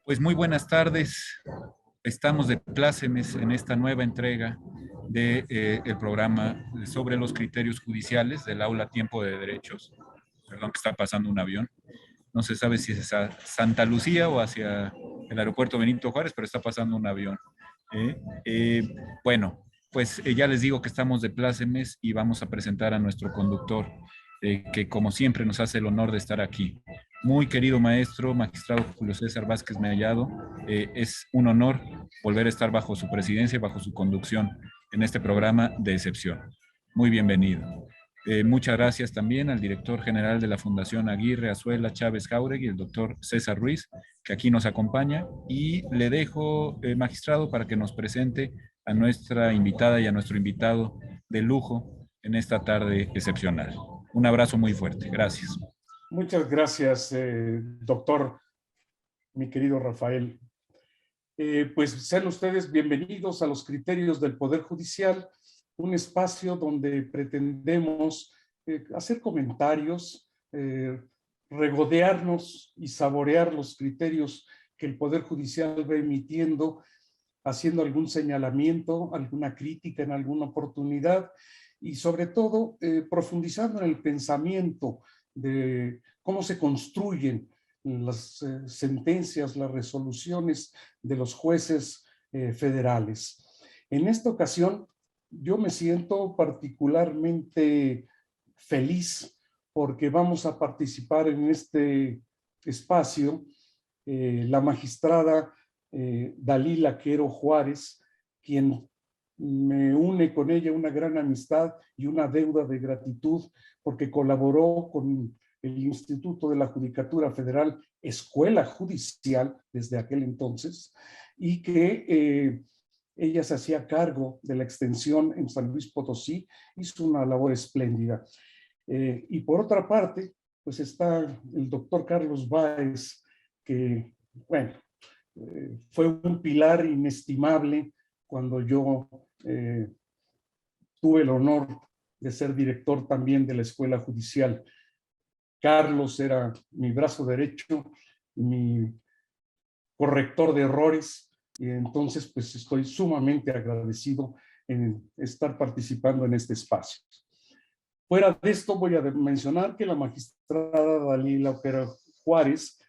Pues muy buenas tardes. Estamos de plácemes en esta nueva entrega de, el programa sobre los criterios judiciales del aula Tiempo de Derechos. Perdón que está pasando un avión. No se sabe si es a Santa Lucía o hacia el aeropuerto Benito Juárez, pero está pasando un avión. ¿Eh? Bueno, pues ya les digo que estamos de plácemes y vamos a presentar a nuestro conductor, que como siempre nos hace el honor de estar aquí. Muy querido maestro, magistrado Julio César Vázquez Mellado, es un honor volver a estar bajo su presidencia y bajo su conducción en este programa de excepción. Muy bienvenido. Muchas gracias también al director general de la Fundación Aguirre Azuela Chávez Jauregui, el doctor César Ruiz, que aquí nos acompaña, y le dejo, magistrado, para que nos presente a nuestra invitada y a nuestro invitado de lujo en esta tarde excepcional. Un abrazo muy fuerte. Gracias. Muchas gracias, doctor, mi querido Rafael. Pues sean ustedes bienvenidos a los criterios del Poder Judicial, un espacio donde pretendemos hacer comentarios, regodearnos y saborear los criterios que el Poder Judicial va emitiendo, haciendo algún señalamiento, alguna crítica en alguna oportunidad y sobre todo profundizando en el pensamiento de cómo se construyen las sentencias, las resoluciones de los jueces federales. En esta ocasión, yo me siento particularmente feliz porque vamos a participar en este espacio la magistrada Dalila Quero Juárez, quien me une con ella una gran amistad y una deuda de gratitud porque colaboró con el Instituto de la Judicatura Federal, Escuela Judicial desde aquel entonces, y que ella se hacía cargo de la extensión en San Luis Potosí, hizo una labor espléndida. Y por otra parte, pues está el doctor Carlos Báez, que, bueno, fue un pilar inestimable cuando yo tuve el honor de ser director también de la Escuela Judicial. Carlos era mi brazo derecho, mi corrector de errores, y entonces pues estoy sumamente agradecido en estar participando en este espacio. Fuera de esto voy a mencionar que la magistrada Dalila Quero Juárez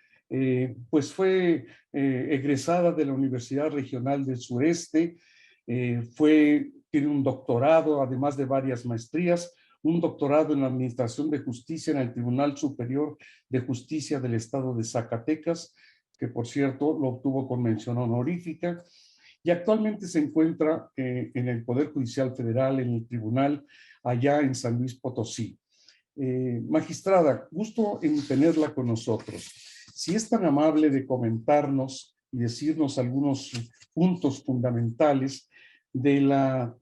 pues fue egresada de la Universidad Regional del Sureste, tiene un doctorado, además de varias maestrías, un doctorado en la Administración de Justicia en el Tribunal Superior de Justicia del Estado de Zacatecas, que por cierto lo obtuvo con mención honorífica, y actualmente se encuentra en el Poder Judicial Federal, en el tribunal, allá en San Luis Potosí. Magistrada, gusto en tenerla con nosotros. Si es tan amable de comentarnos y decirnos algunos puntos fundamentales de la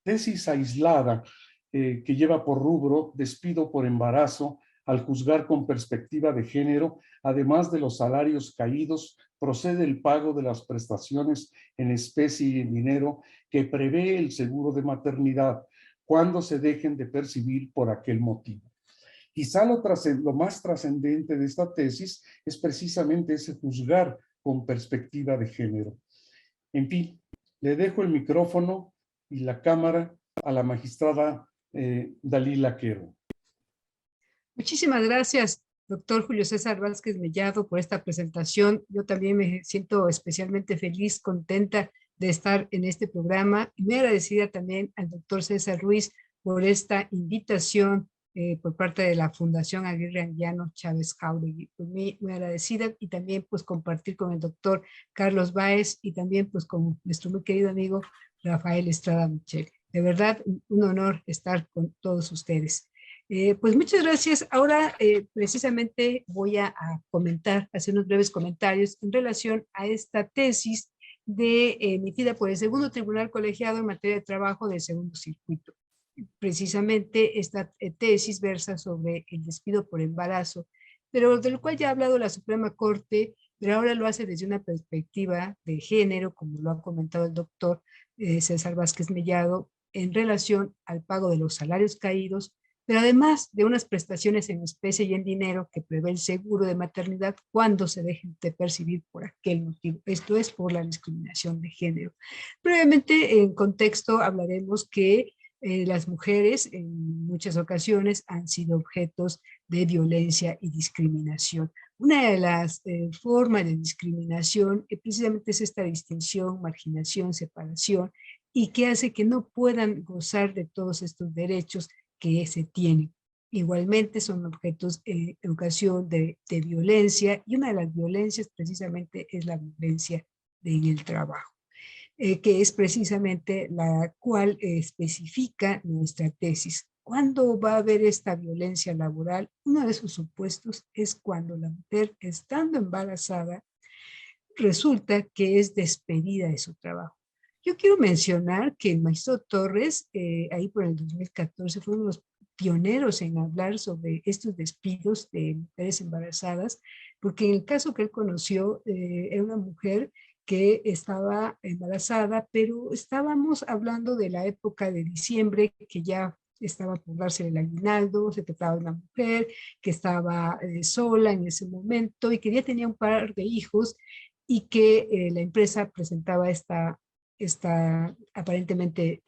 tesis aislada que lleva por rubro despido por embarazo al juzgar con perspectiva de género, además de los salarios caídos, procede el pago de las prestaciones en especie y en dinero que prevé el seguro de maternidad cuando se dejen de percibir por aquel motivo. Quizá lo más trascendente de esta tesis es precisamente ese juzgar con perspectiva de género. En fin, le dejo el micrófono y la cámara a la magistrada Dalila Quero. Muchísimas gracias, doctor Julio César Vázquez Mellado, por esta presentación. Yo también me siento especialmente feliz, contenta de estar en este programa y muy agradecida también al doctor César Ruiz por esta invitación por parte de la Fundación Aguirre Anguiano Chávez Jauregui. Pues muy agradecida y también pues compartir con el doctor Carlos Báez y también pues con nuestro muy querido amigo Rafael Estrada Michel. De verdad, un honor estar con todos ustedes. Pues muchas gracias. Ahora precisamente voy a comentar, hacer unos breves comentarios en relación a esta tesis emitida por el Segundo Tribunal Colegiado en materia de trabajo del Segundo Circuito. Precisamente esta tesis versa sobre el despido por embarazo, pero del cual ya ha hablado la Suprema Corte, pero ahora lo hace desde una perspectiva de género, como lo ha comentado el doctor César Vázquez Mellado, en relación al pago de los salarios caídos, pero además de unas prestaciones en especie y en dinero que prevé el seguro de maternidad cuando se dejen de percibir por aquel motivo. Esto es por la discriminación de género. Brevemente, en contexto, hablaremos que las mujeres en muchas ocasiones han sido objetos de violencia y discriminación. Una de las formas de discriminación precisamente es esta distinción, marginación, separación, y que hace que no puedan gozar de todos estos derechos que se tienen. Igualmente son objetos en ocasión de violencia, y una de las violencias precisamente es la violencia en el trabajo, que es precisamente la cual especifica nuestra tesis. ¿Cuándo va a haber esta violencia laboral? Uno de sus supuestos es cuando la mujer, estando embarazada, resulta que es despedida de su trabajo. Yo quiero mencionar que el maestro Torres, ahí por el 2014, fue uno de los pioneros en hablar sobre estos despidos de mujeres embarazadas, porque en el caso que él conoció, era una mujer que estaba embarazada, pero estábamos hablando de la época de diciembre, que ya estaba por darse el aguinaldo, se trataba de una mujer que estaba sola en ese momento y que ya tenía un par de hijos, y que la empresa presentaba esta aparentemente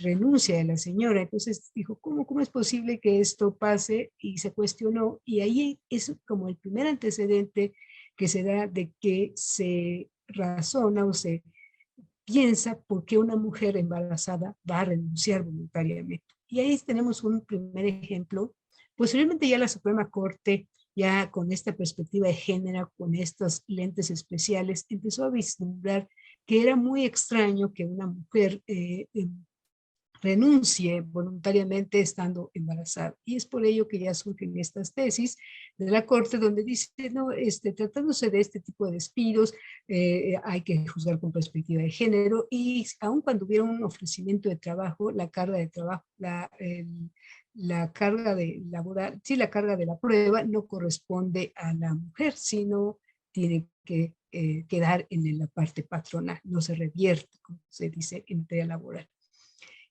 renuncia de la señora. Entonces dijo, ¿cómo es posible que esto pase? Y se cuestionó, y ahí es como el primer antecedente que se da de que se razona o se piensa por qué una mujer embarazada va a renunciar voluntariamente. Y ahí tenemos un primer ejemplo. Posteriormente ya la Suprema Corte, ya con esta perspectiva de género, con estos lentes especiales, empezó a vislumbrar que era muy extraño que una mujer renuncie voluntariamente estando embarazada. Y es por ello que ya surgen estas tesis de la Corte, donde dice, no, tratándose de este tipo de despidos, hay que juzgar con perspectiva de género, y aun cuando hubiera un ofrecimiento de trabajo, la carga de trabajo, la carga de laboral, sí, la carga de la prueba no corresponde a la mujer, sino tiene que quedar en la parte patronal, no se revierte, como se dice en materia laboral.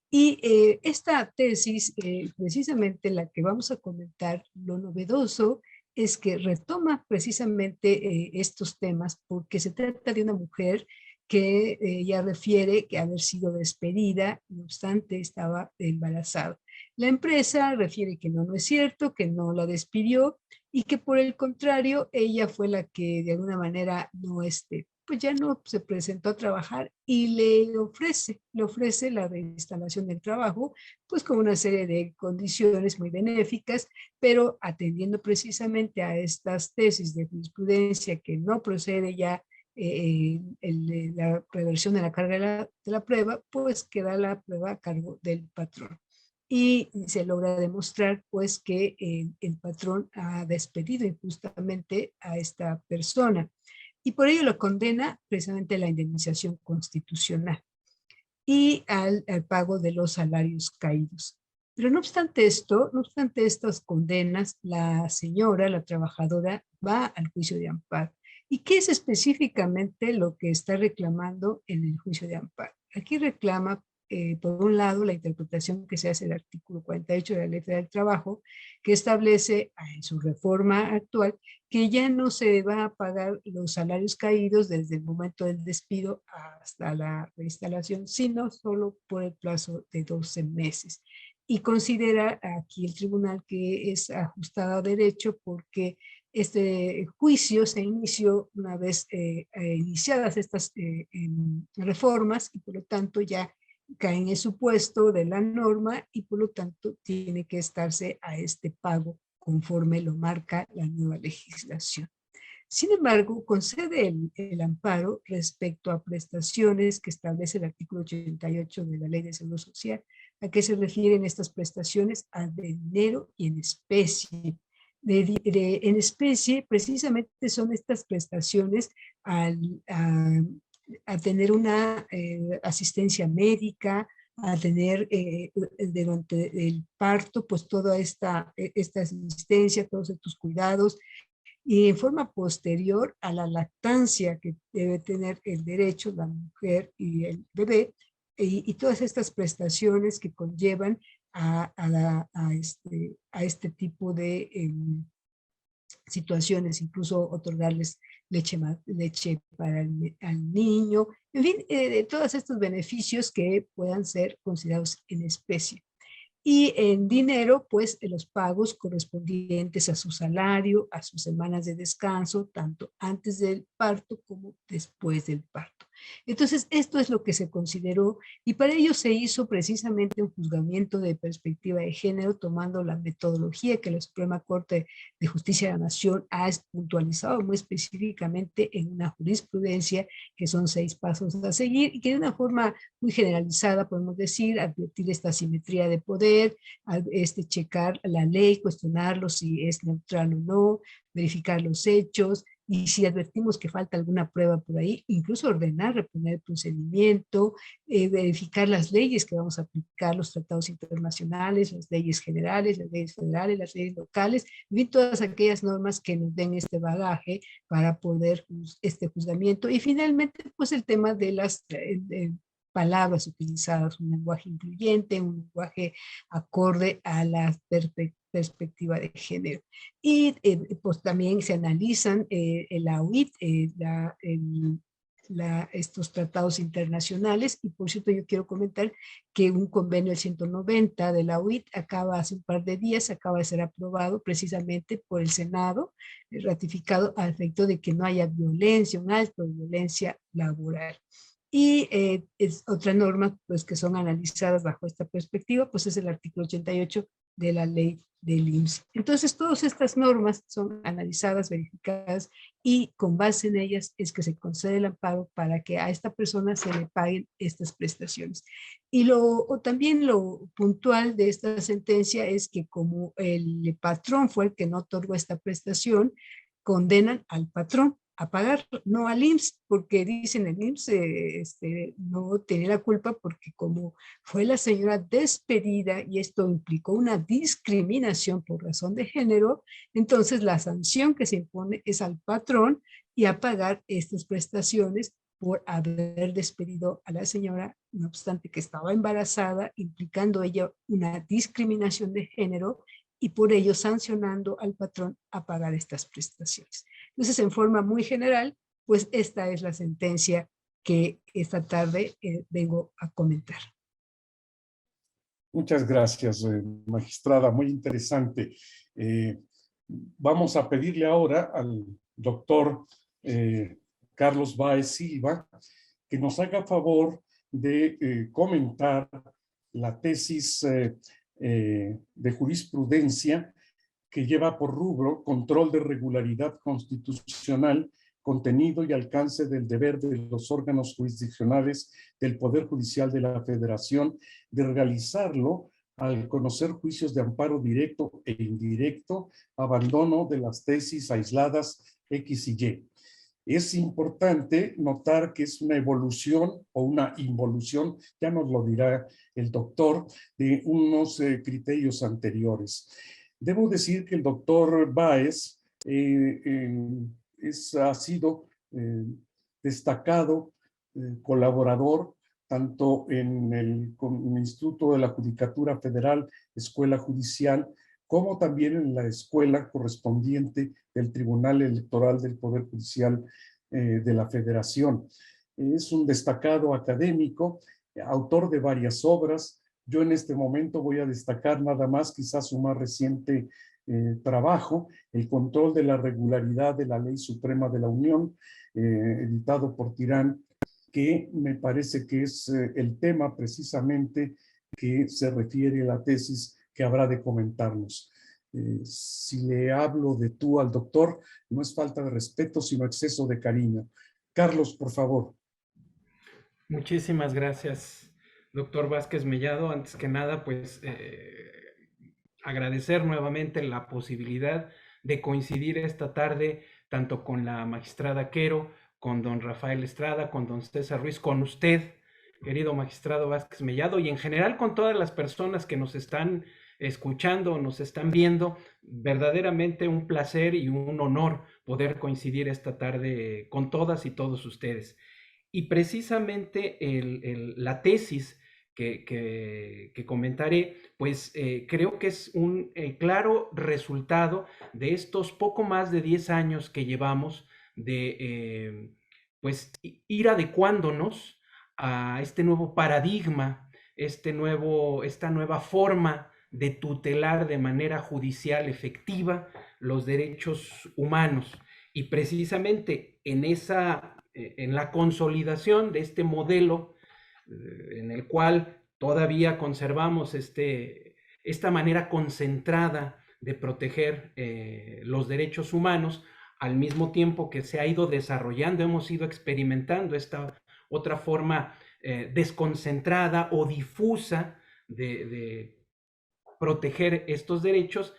Y esta tesis, precisamente la que vamos a comentar, lo novedoso es que retoma precisamente estos temas, porque se trata de una mujer que ya refiere que haber sido despedida, no obstante estaba embarazada. La empresa refiere que no es cierto, que no la despidió, y que por el contrario ella fue la que de alguna manera no pues ya no se presentó a trabajar, y le ofrece la reinstalación del trabajo, pues con una serie de condiciones muy benéficas, pero atendiendo precisamente a estas tesis de jurisprudencia que no procede ya la reversión de la carga de la prueba, pues queda la prueba a cargo del patrón. Y se logra demostrar pues que el patrón ha despedido injustamente a esta persona, y por ello lo condena precisamente a la indemnización constitucional y al pago de los salarios caídos. Pero no obstante esto, no obstante estas condenas, la señora, la trabajadora, va al juicio de amparo. ¿Y qué es específicamente lo que está reclamando en el juicio de amparo? Aquí reclama, por un lado, la interpretación que se hace del artículo 48 de la Ley Federal del Trabajo, que establece en su reforma actual que ya no se va a pagar los salarios caídos desde el momento del despido hasta la reinstalación, sino solo por el plazo de 12 meses. Y considera aquí el tribunal que es ajustado a derecho, porque este juicio se inició una vez iniciadas estas reformas, y por lo tanto ya cae en el supuesto de la norma, y por lo tanto tiene que estarse a este pago conforme lo marca la nueva legislación. Sin embargo, concede el amparo respecto a prestaciones que establece el artículo 88 de la Ley de Seguro Social. ¿A qué se refieren estas prestaciones? A dinero y en especie. En especie, precisamente son estas prestaciones a tener una asistencia médica, a tener durante el parto, pues toda esta asistencia, todos estos cuidados, y en forma posterior a la lactancia que debe tener el derecho la mujer y el bebé, y todas estas prestaciones que conllevan a este tipo de situaciones, incluso otorgarles leche para al niño, en fin, de todos estos beneficios que puedan ser considerados en especie. Y en dinero, pues los pagos correspondientes a su salario, a sus semanas de descanso, tanto antes del parto como después del parto. Entonces, esto es lo que se consideró y para ello se hizo precisamente un juzgamiento de perspectiva de género tomando la metodología que la Suprema Corte de Justicia de la Nación ha puntualizado muy específicamente en una jurisprudencia que son 6 pasos a seguir y que de una forma muy generalizada podemos decir, advertir esta asimetría de poder, checar la ley, cuestionarlo si es neutral o no, verificar los hechos, y si advertimos que falta alguna prueba por ahí, incluso ordenar, reponer el procedimiento, verificar las leyes que vamos a aplicar, los tratados internacionales, las leyes generales, las leyes federales, las leyes locales, y todas aquellas normas que nos den este bagaje para poder este juzgamiento. Y finalmente, pues el tema de las palabras utilizadas, un lenguaje incluyente, un lenguaje acorde a la perspectiva de género. Y pues también se analizan la OIT, estos tratados internacionales, y por cierto yo quiero comentar que un convenio del 190 de la OIT acaba hace un par de días, acaba de ser aprobado precisamente por el Senado, ratificado a efecto de que no haya violencia, un alto de violencia laboral. Y es otra norma pues, que son analizadas bajo esta perspectiva, pues es el artículo 88 de la ley del IMSS. Entonces, todas estas normas son analizadas, verificadas y con base en ellas es que se concede el amparo para que a esta persona se le paguen estas prestaciones. Y también lo puntual de esta sentencia es que como el patrón fue el que no otorgó esta prestación, condenan al patrón a pagar, no al IMSS, porque dicen el IMSS no tiene la culpa porque como fue la señora despedida y esto implicó una discriminación por razón de género, entonces la sanción que se impone es al patrón y a pagar estas prestaciones por haber despedido a la señora, no obstante que estaba embarazada, implicando ella una discriminación de género y por ello sancionando al patrón a pagar estas prestaciones. Entonces, en forma muy general, pues esta es la sentencia que esta tarde vengo a comentar. Muchas gracias, magistrada, muy interesante. Vamos a pedirle ahora al doctor Carlos Báez Silva que nos haga favor de comentar la tesis de jurisprudencia que lleva por rubro control de regularidad constitucional, contenido y alcance del deber de los órganos jurisdiccionales del Poder Judicial de la Federación de realizarlo al conocer juicios de amparo directo e indirecto, abandono de las tesis aisladas X y Y. Es importante notar que es una evolución o una involución, ya nos lo dirá el doctor, de unos criterios anteriores. Debo decir que el doctor Báez ha sido destacado colaborador tanto en el Instituto de la Judicatura Federal, Escuela Judicial, como también en la escuela correspondiente del Tribunal Electoral del Poder Judicial de la Federación. Es un destacado académico, autor de varias obras. Yo en este momento voy a destacar nada más quizás su más reciente trabajo, El control de la regularidad de la Ley Suprema de la Unión, editado por Tirán, que me parece que es el tema precisamente que se refiere a la tesis que habrá de comentarnos. Si le hablo de tú al doctor, no es falta de respeto, sino exceso de cariño. Carlos, por favor. Muchísimas gracias, doctor Vázquez Mellado. Antes que nada, pues agradecer nuevamente la posibilidad de coincidir esta tarde tanto con la magistrada Quero, con don Rafael Estrada, con don César Ruiz, con usted, querido magistrado Vázquez Mellado, y en general con todas las personas que nos están escuchando, nos están viendo. Verdaderamente un placer y un honor poder coincidir esta tarde con todas y todos ustedes. Y precisamente la tesis que comentaré, pues creo que es un claro resultado de estos poco más de 10 años que llevamos de pues ir adecuándonos a este nuevo paradigma, esta nueva forma de tutelar de manera judicial efectiva los derechos humanos. Y precisamente en la consolidación de este modelo en el cual todavía conservamos esta manera concentrada de proteger los derechos humanos, al mismo tiempo que se ha ido desarrollando, hemos ido experimentando esta otra forma desconcentrada o difusa de proteger estos derechos.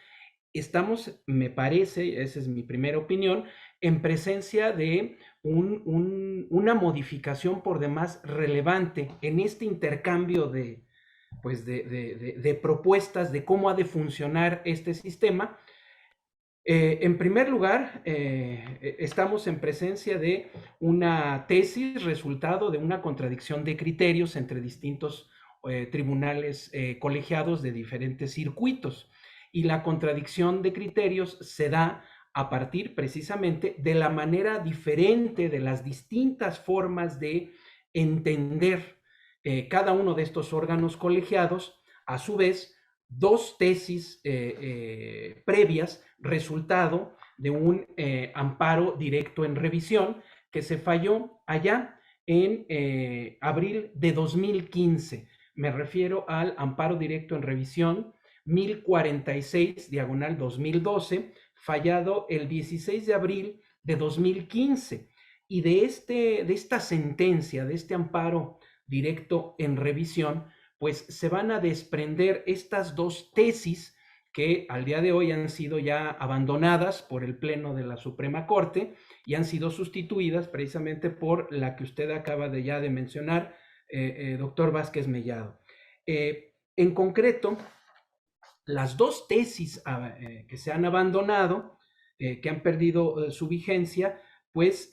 Estamos, me parece, esa es mi primera opinión, en presencia de una modificación por demás relevante en este intercambio de propuestas de cómo ha de funcionar este sistema. En primer lugar, estamos en presencia de una tesis resultado de una contradicción de criterios entre distintos tribunales colegiados de diferentes circuitos. Y la contradicción de criterios se da a partir precisamente de la manera diferente, de las distintas formas de entender cada uno de estos órganos colegiados, a su vez, dos tesis previas, resultado de un amparo directo en revisión que se falló allá en abril de 2015. Me refiero al amparo directo en revisión 1046/2012, fallado el 16 de abril de 2015. Y de esta sentencia, de este amparo directo en revisión, pues se van a desprender estas dos tesis que al día de hoy han sido ya abandonadas por el Pleno de la Suprema Corte y han sido sustituidas precisamente por la que usted acaba de mencionar, doctor Vázquez Mellado. En concreto, las dos tesis que se han abandonado, que han perdido su vigencia, pues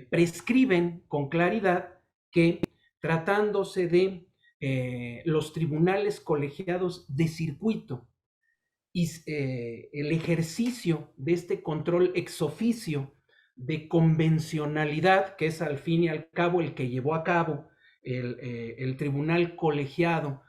prescriben con claridad que tratándose de los tribunales colegiados de circuito y el ejercicio de este control ex oficio de convencionalidad, que es al fin y al cabo el que llevó a cabo el tribunal colegiado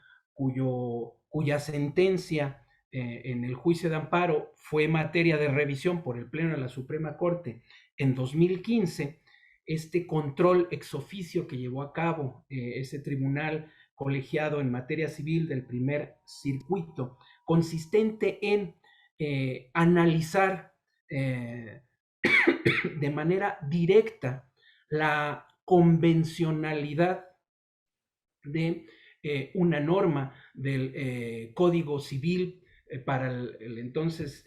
cuya sentencia en el juicio de amparo fue materia de revisión por el Pleno de la Suprema Corte en 2015, este control ex oficio que llevó a cabo ese tribunal colegiado en materia civil del primer circuito, consistente en analizar de manera directa la convencionalidad de una norma del Código Civil para el entonces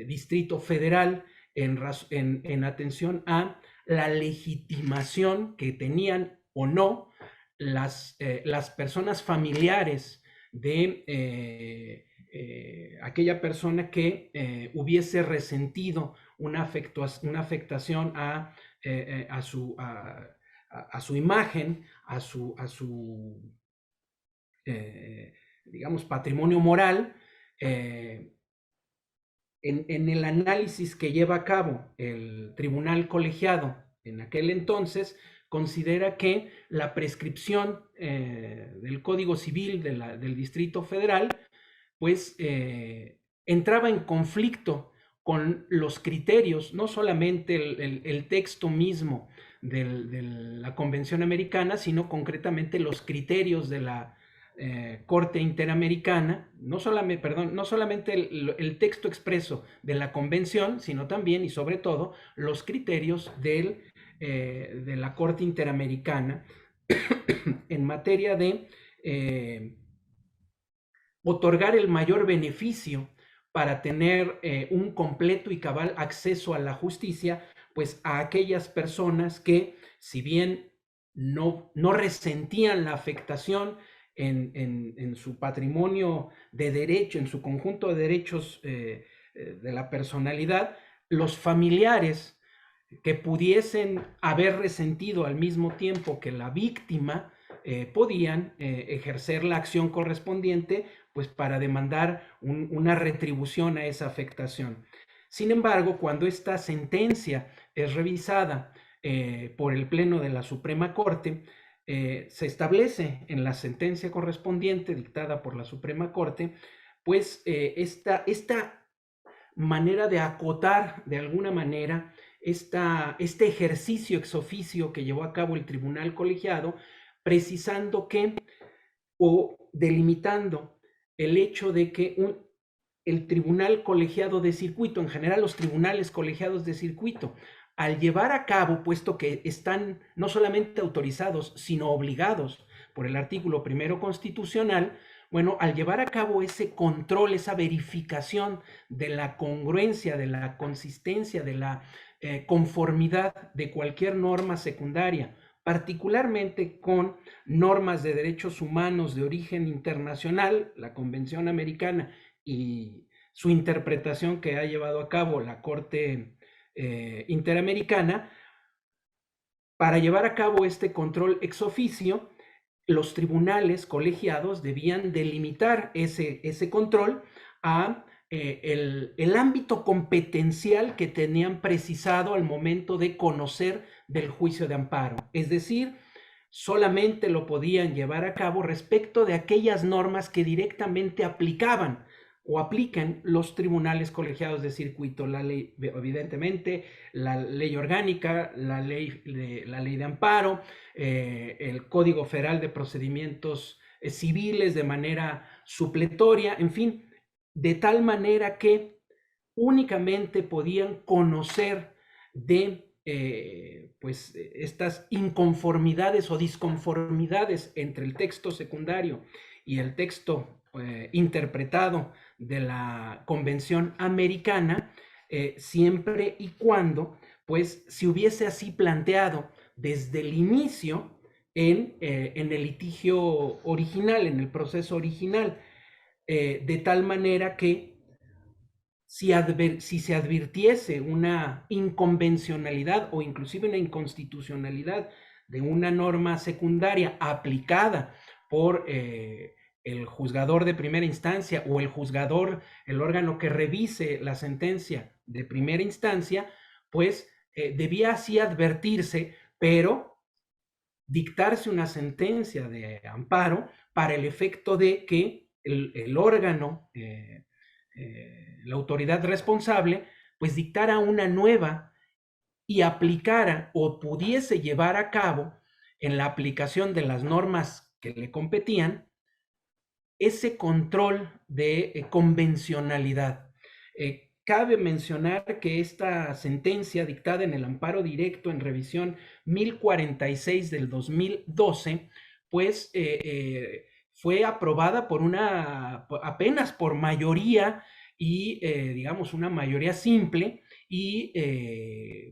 Distrito Federal en atención a la legitimación que tenían o no las personas familiares de aquella persona que hubiese resentido una afectación a su imagen, a su digamos, patrimonio moral. En el análisis que lleva a cabo el tribunal colegiado en aquel entonces, considera que la prescripción del Código Civil del Distrito Federal, pues entraba en conflicto con los criterios, no solamente el texto mismo de la Convención Americana, sino concretamente los criterios de la Corte Interamericana, no solamente el texto expreso de la Convención, sino también y sobre todo los criterios de la Corte Interamericana en materia de otorgar el mayor beneficio para tener un completo y cabal acceso a la justicia, pues a aquellas personas que, si bien no resentían la afectación en su patrimonio de derecho, en su conjunto de derechos de la personalidad, los familiares que pudiesen haber resentido al mismo tiempo que la víctima podían ejercer la acción correspondiente pues para demandar una retribución a esa afectación. Sin embargo, cuando esta sentencia es revisada por el Pleno de la Suprema Corte, se establece en la sentencia correspondiente dictada por la Suprema Corte, pues esta manera de acotar de alguna manera este ejercicio ex oficio que llevó a cabo el tribunal colegiado, precisando que, o delimitando el hecho de que el tribunal colegiado de circuito, en general los tribunales colegiados de circuito, al llevar a cabo, puesto que están no solamente autorizados, sino obligados por el artículo 1 constitucional, bueno, al llevar a cabo ese control, esa verificación de la congruencia, de la consistencia, de la conformidad de cualquier norma secundaria, particularmente con normas de derechos humanos de origen internacional, la Convención Americana y su interpretación que ha llevado a cabo la Corte Interamericana, para llevar a cabo este control ex oficio, los tribunales colegiados debían delimitar ese control a el ámbito competencial que tenían precisado al momento de conocer del juicio de amparo. Es decir, solamente lo podían llevar a cabo respecto de aquellas normas que directamente aplicaban o aplican los tribunales colegiados de circuito, la ley, evidentemente, la ley orgánica, la ley de amparo, el Código Federal de Procedimientos Civiles de manera supletoria, en fin, de tal manera que únicamente podían conocer de pues estas inconformidades o disconformidades entre el texto secundario y el texto interpretado de la Convención Americana, siempre y cuando pues se hubiese así planteado desde el inicio en el litigio original, en el proceso original, de tal manera que si se advirtiese una inconvencionalidad o inclusive una inconstitucionalidad de una norma secundaria aplicada por el juzgador de primera instancia o el juzgador, el órgano que revise la sentencia de primera instancia, pues debía así advertirse, pero dictarse una sentencia de amparo para el efecto de que el órgano, la autoridad responsable, pues dictara una nueva y aplicara o pudiese llevar a cabo en la aplicación de las normas que le competían ese control de convencionalidad. Cabe mencionar que esta sentencia dictada en el amparo directo en revisión 1046 del 2012, pues fue aprobada por apenas por mayoría y digamos una mayoría simple, y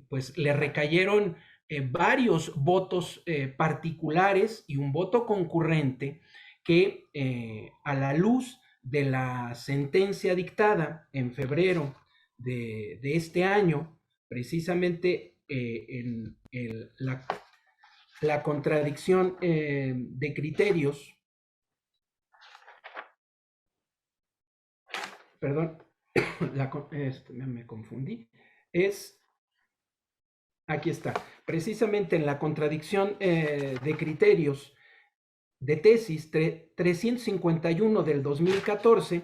pues le recayeron varios votos particulares y un voto concurrente que a la luz de la sentencia dictada en febrero de este año, precisamente en la contradicción de criterios, perdón, me confundí, aquí está, precisamente en la contradicción de criterios de tesis 351 del 2014,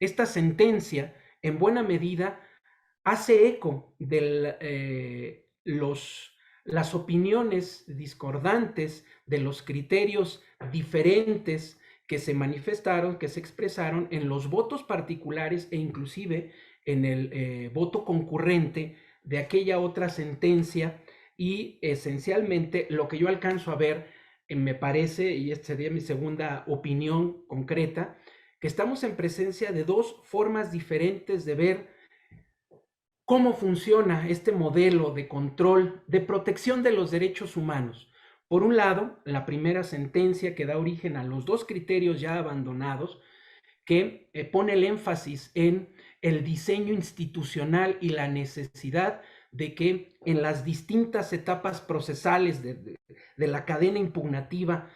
esta sentencia en buena medida hace eco de las opiniones discordantes, de los criterios diferentes que se manifestaron, que se expresaron en los votos particulares e inclusive en el voto concurrente de aquella otra sentencia. Y esencialmente lo que yo alcanzo a ver, me parece, y esta sería mi segunda opinión concreta, que estamos en presencia de dos formas diferentes de ver cómo funciona este modelo de control, de protección de los derechos humanos. Por un lado, la primera sentencia que da origen a los dos criterios ya abandonados, que pone el énfasis en el diseño institucional y la necesidad de que en las distintas etapas procesales de la cadena impugnativa,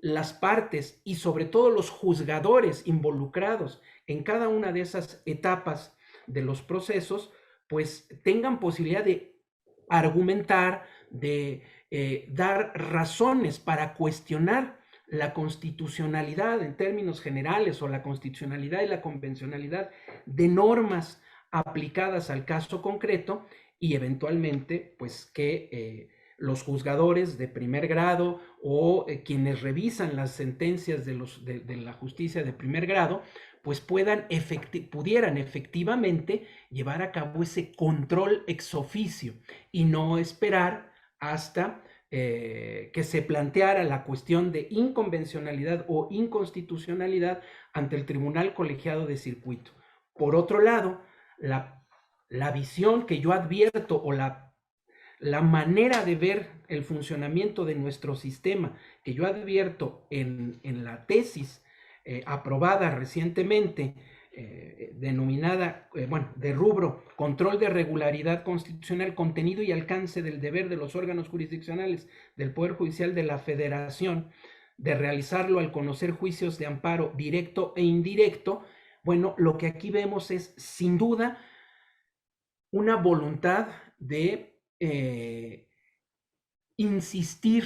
las partes y sobre todo los juzgadores involucrados en cada una de esas etapas de los procesos, pues tengan posibilidad de argumentar, de dar razones para cuestionar la constitucionalidad en términos generales o la constitucionalidad y la convencionalidad de normas aplicadas al caso concreto y eventualmente pues que los juzgadores de primer grado o quienes revisan las sentencias de la justicia de primer grado pues pudieran efectivamente llevar a cabo ese control ex oficio y no esperar hasta que se planteara la cuestión de inconvencionalidad o inconstitucionalidad ante el Tribunal Colegiado de Circuito. Por otro lado, la visión que yo advierto o la manera de ver el funcionamiento de nuestro sistema que yo advierto en la tesis aprobada recientemente, denominada, de rubro, control de regularidad constitucional, contenido y alcance del deber de los órganos jurisdiccionales del Poder Judicial de la Federación, de realizarlo al conocer juicios de amparo directo e indirecto. Bueno, lo que aquí vemos es, sin duda, una voluntad de insistir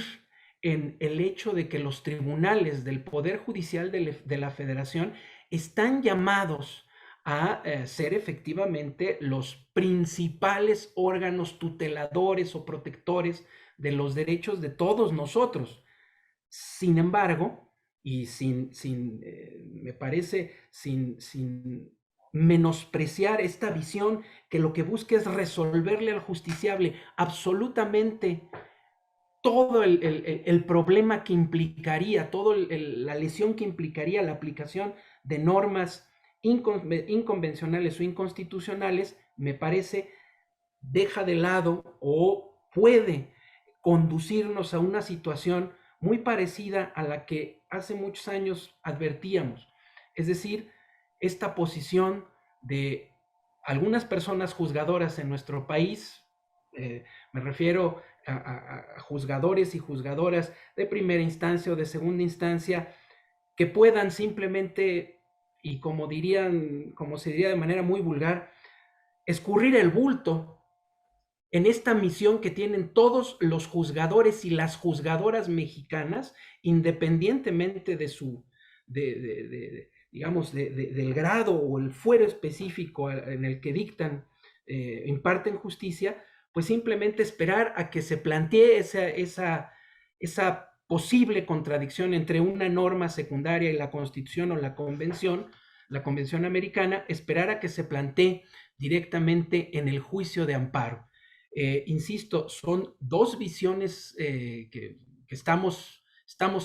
en el hecho de que los tribunales del Poder Judicial de la Federación están llamados a ser efectivamente los principales órganos tuteladores o protectores de los derechos de todos nosotros. Sin embargo, y me parece, sin menospreciar esta visión que lo que busca es resolverle al justiciable absolutamente todo el problema que implicaría, toda la lesión que implicaría la aplicación de normas inconvencionales o inconstitucionales, me parece, deja de lado o puede conducirnos a una situación muy parecida a la que hace muchos años advertíamos. Es decir, esta posición de algunas personas juzgadoras en nuestro país, me refiero a juzgadores y juzgadoras de primera instancia o de segunda instancia, que puedan simplemente, y como se diría de manera muy vulgar, escurrir el bulto en esta misión que tienen todos los juzgadores y las juzgadoras mexicanas, independientemente de su, digamos, del grado o el fuero específico en el que dictan, imparten justicia, pues simplemente esperar a que se plantee esa posible contradicción entre una norma secundaria y la Constitución o la Convención americana, esperar a que se plantee directamente en el juicio de amparo. Insisto, son dos visiones que estamos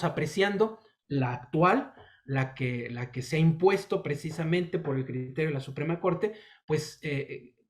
apreciando, la actual, la que se ha impuesto precisamente por el criterio de la Suprema Corte, pues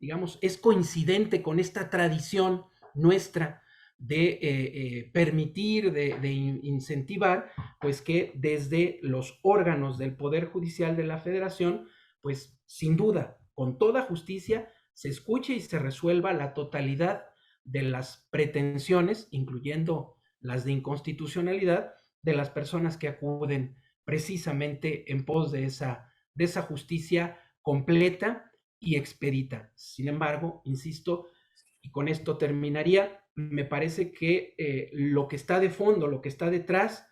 digamos, es coincidente con esta tradición nuestra de permitir, de incentivar, pues que desde los órganos del Poder Judicial de la Federación, pues sin duda, con toda justicia, se escuche y se resuelva la totalidad de las pretensiones, incluyendo las de inconstitucionalidad, de las personas que acuden precisamente en pos de esa justicia completa y expedita. Sin embargo, insisto, y con esto terminaría, me parece que lo que está de fondo, lo que está detrás,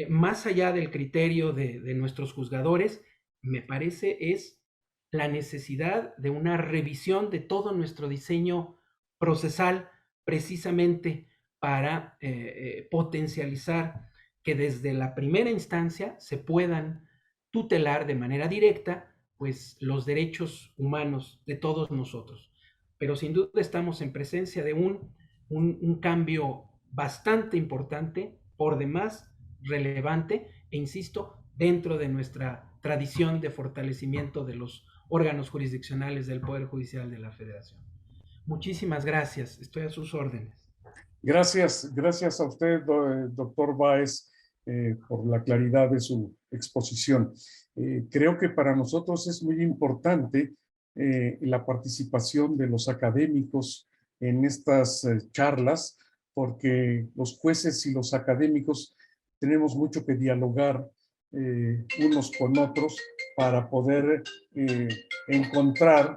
más allá del criterio de nuestros juzgadores, me parece es la necesidad de una revisión de todo nuestro diseño procesal, precisamente para potencializar que desde la primera instancia se puedan tutelar de manera directa pues los derechos humanos de todos nosotros. Pero sin duda estamos en presencia de un cambio bastante importante, por demás relevante, e insisto, dentro de nuestra tradición de fortalecimiento de los órganos jurisdiccionales del Poder Judicial de la Federación. Muchísimas gracias, estoy a sus órdenes. Gracias a usted, doctor Báez, por la claridad de su exposición. Creo que para nosotros es muy importante la participación de los académicos en estas charlas, porque los jueces y los académicos tenemos mucho que dialogar unos con otros para poder encontrar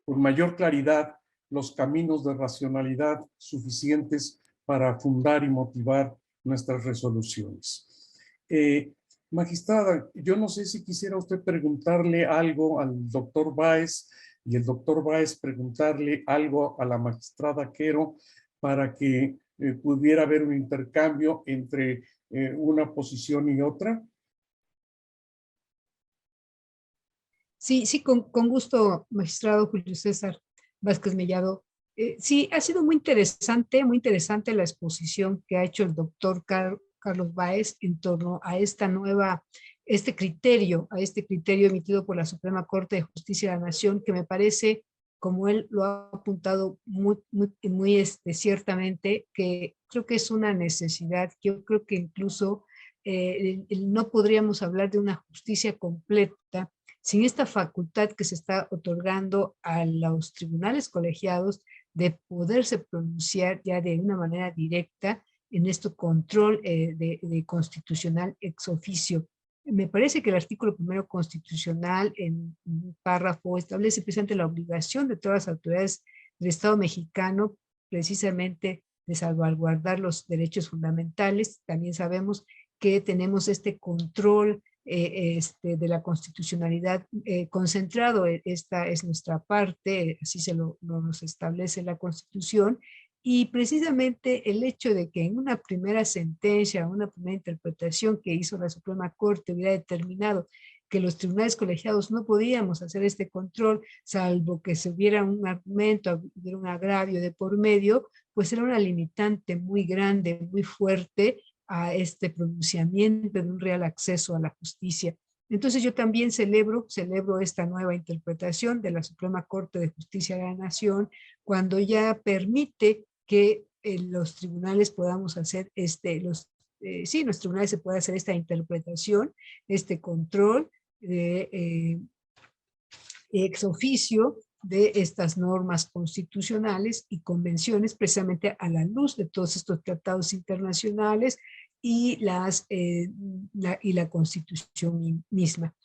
con mayor claridad los caminos de racionalidad suficientes para fundar y motivar nuestras resoluciones. Magistrada, yo no sé si quisiera usted preguntarle algo al doctor Báez y el doctor Báez preguntarle algo a la magistrada Quero para que pudiera haber un intercambio entre una posición y otra. Sí, sí, con gusto, magistrado Julio César Vázquez Mellado. Sí, ha sido muy interesante la exposición que ha hecho el doctor Carlos Báez en torno a este criterio emitido por la Suprema Corte de Justicia de la Nación, que me parece, como él lo ha apuntado muy ciertamente, que creo que es una necesidad. Yo creo que incluso no podríamos hablar de una justicia completa sin esta facultad que se está otorgando a los tribunales colegiados de poderse pronunciar ya de una manera directa en este control de constitucional ex oficio. Me parece que el artículo primero constitucional en un párrafo establece precisamente la obligación de todas las autoridades del Estado mexicano precisamente de salvaguardar los derechos fundamentales. También sabemos que tenemos este control de la constitucionalidad concentrado. Esta es nuestra parte, así nos establece la Constitución, y precisamente el hecho de que en una primera sentencia, una primera interpretación que hizo la Suprema Corte hubiera determinado que los tribunales colegiados no podíamos hacer este control, salvo que se hubiera un argumento, hubiera un agravio de por medio, pues era una limitante muy grande, muy fuerte a este pronunciamiento de un real acceso a la justicia. Entonces yo también celebro esta nueva interpretación de la Suprema Corte de Justicia de la Nación, cuando ya permite que los tribunales podamos hacer los tribunales se puede hacer esta interpretación, este control de ex oficio de estas normas constitucionales y convenciones, precisamente a la luz de todos estos tratados internacionales y la Constitución misma.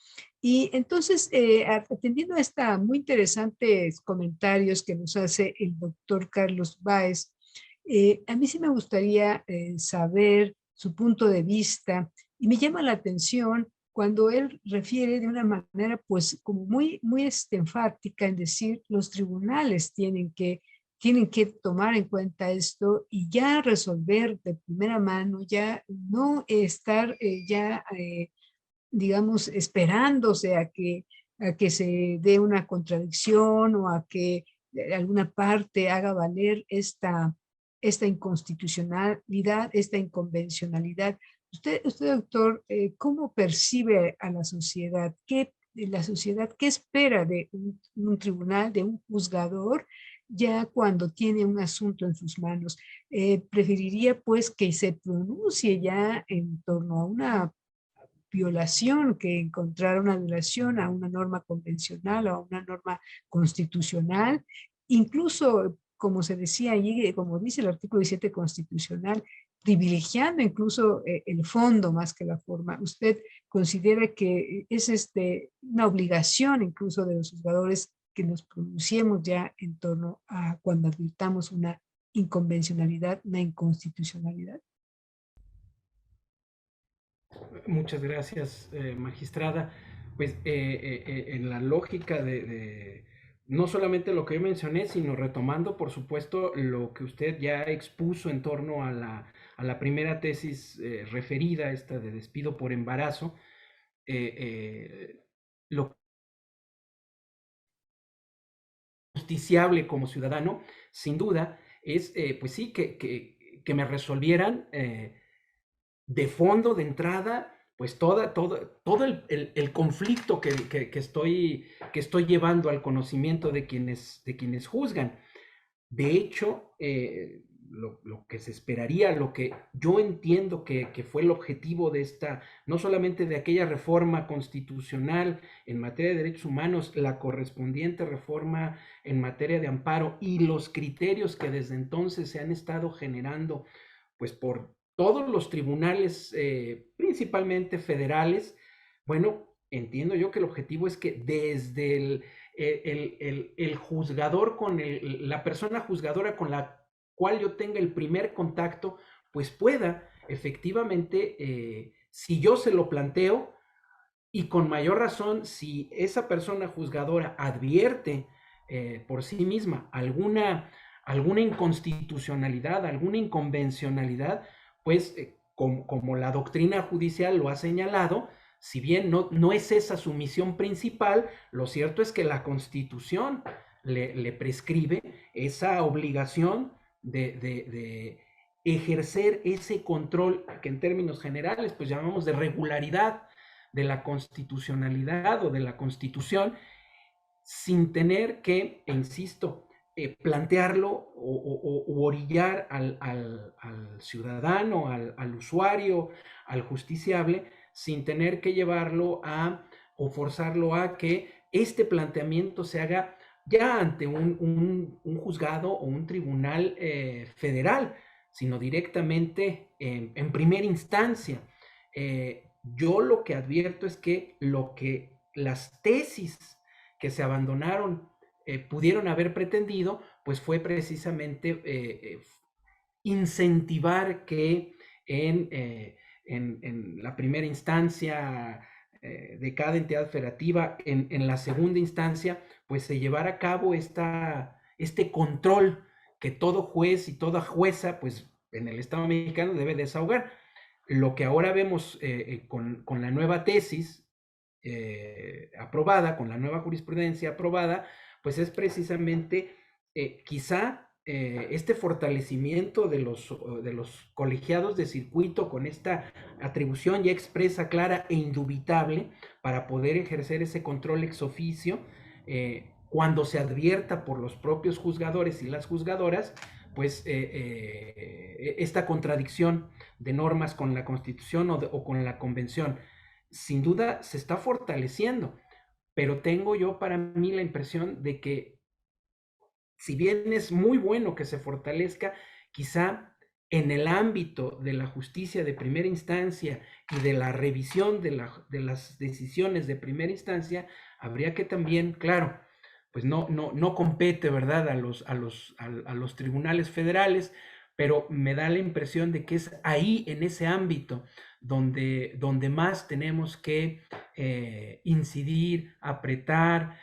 Y entonces, atendiendo a esta muy interesantes comentarios que nos hace el doctor Carlos Báez, a mí sí me gustaría saber su punto de vista, y me llama la atención cuando él refiere de una manera pues como muy enfática en decir los tribunales tienen que tomar en cuenta esto y ya resolver de primera mano, ya no estar digamos, esperándose a que se dé una contradicción o a que alguna parte haga valer esta inconstitucionalidad, esta inconvencionalidad. Usted doctor, ¿cómo percibe a la sociedad? ¿Qué espera de un tribunal, de un juzgador, ya cuando tiene un asunto en sus manos? Preferiría pues que se pronuncie ya en torno a una violación, que encontrar una violación a una norma convencional o a una norma constitucional, incluso, como se decía allí, como dice el artículo 17 constitucional, privilegiando incluso el fondo más que la forma. ¿Usted considera que es una obligación incluso de los juzgadores que nos pronunciemos ya en torno a cuando advirtamos una inconvencionalidad, una inconstitucionalidad? Muchas gracias, magistrada. Pues en la lógica no solamente lo que yo mencioné, sino retomando, por supuesto, lo que usted ya expuso en torno a la primera tesis referida, esta de despido por embarazo, lo justiciable como ciudadano, sin duda, es, pues sí, que me resolvieran de fondo, de entrada, pues todo el conflicto que estoy llevando al conocimiento de quienes juzgan. De hecho, lo que se esperaría, lo que yo entiendo que fue el objetivo de esta, no solamente de aquella reforma constitucional en materia de derechos humanos, la correspondiente reforma en materia de amparo y los criterios que desde entonces se han estado generando, pues por todos los tribunales, principalmente federales. Bueno, entiendo yo que el objetivo es que desde el juzgador la persona juzgadora con la cual yo tenga el primer contacto, pues pueda efectivamente, si yo se lo planteo, y con mayor razón, si esa persona juzgadora advierte por sí misma alguna inconstitucionalidad, alguna inconvencionalidad, pues como la doctrina judicial lo ha señalado, si bien no es esa su misión principal, lo cierto es que la Constitución le prescribe esa obligación de ejercer ese control que en términos generales pues llamamos de regularidad de la constitucionalidad o de la Constitución, sin tener que, insisto, plantearlo o orillar al ciudadano, al usuario, al justiciable, sin tener que llevarlo o forzarlo a que este planteamiento se haga ya ante un juzgado o un tribunal federal, sino directamente en primera instancia. Yo lo que advierto es que las tesis que se abandonaron pudieron haber pretendido, pues fue precisamente incentivar que en la primera instancia de cada entidad federativa, en la segunda instancia, pues se llevara a cabo este control que todo juez y toda jueza, pues en el Estado mexicano debe desahogar. Lo que ahora vemos con la nueva tesis aprobada, con la nueva jurisprudencia aprobada, pues es precisamente quizá este fortalecimiento de los colegiados de circuito con esta atribución ya expresa, clara e indubitable para poder ejercer ese control ex oficio cuando se advierta por los propios juzgadores y las juzgadoras, pues esta contradicción de normas con la Constitución o con la Convención. Sin duda se está fortaleciendo, pero tengo yo para mí la impresión de que si bien es muy bueno que se fortalezca, quizá en el ámbito de la justicia de primera instancia y de la revisión de las decisiones de primera instancia, habría que también, claro, pues no compete, ¿verdad?, a los tribunales federales, pero me da la impresión de que es ahí, en ese ámbito, donde más tenemos que incidir, apretar,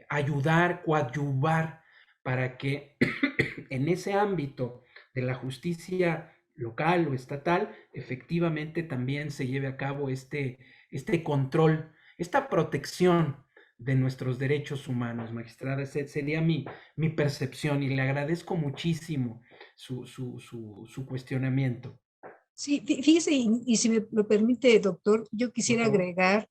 ayudar, coadyuvar, para que en ese ámbito de la justicia local o estatal, efectivamente también se lleve a cabo este control, esta protección de nuestros derechos humanos, magistrada. Esa sería mi percepción y le agradezco muchísimo su cuestionamiento. Sí, fíjese, y si me lo permite, doctor, yo quisiera agregar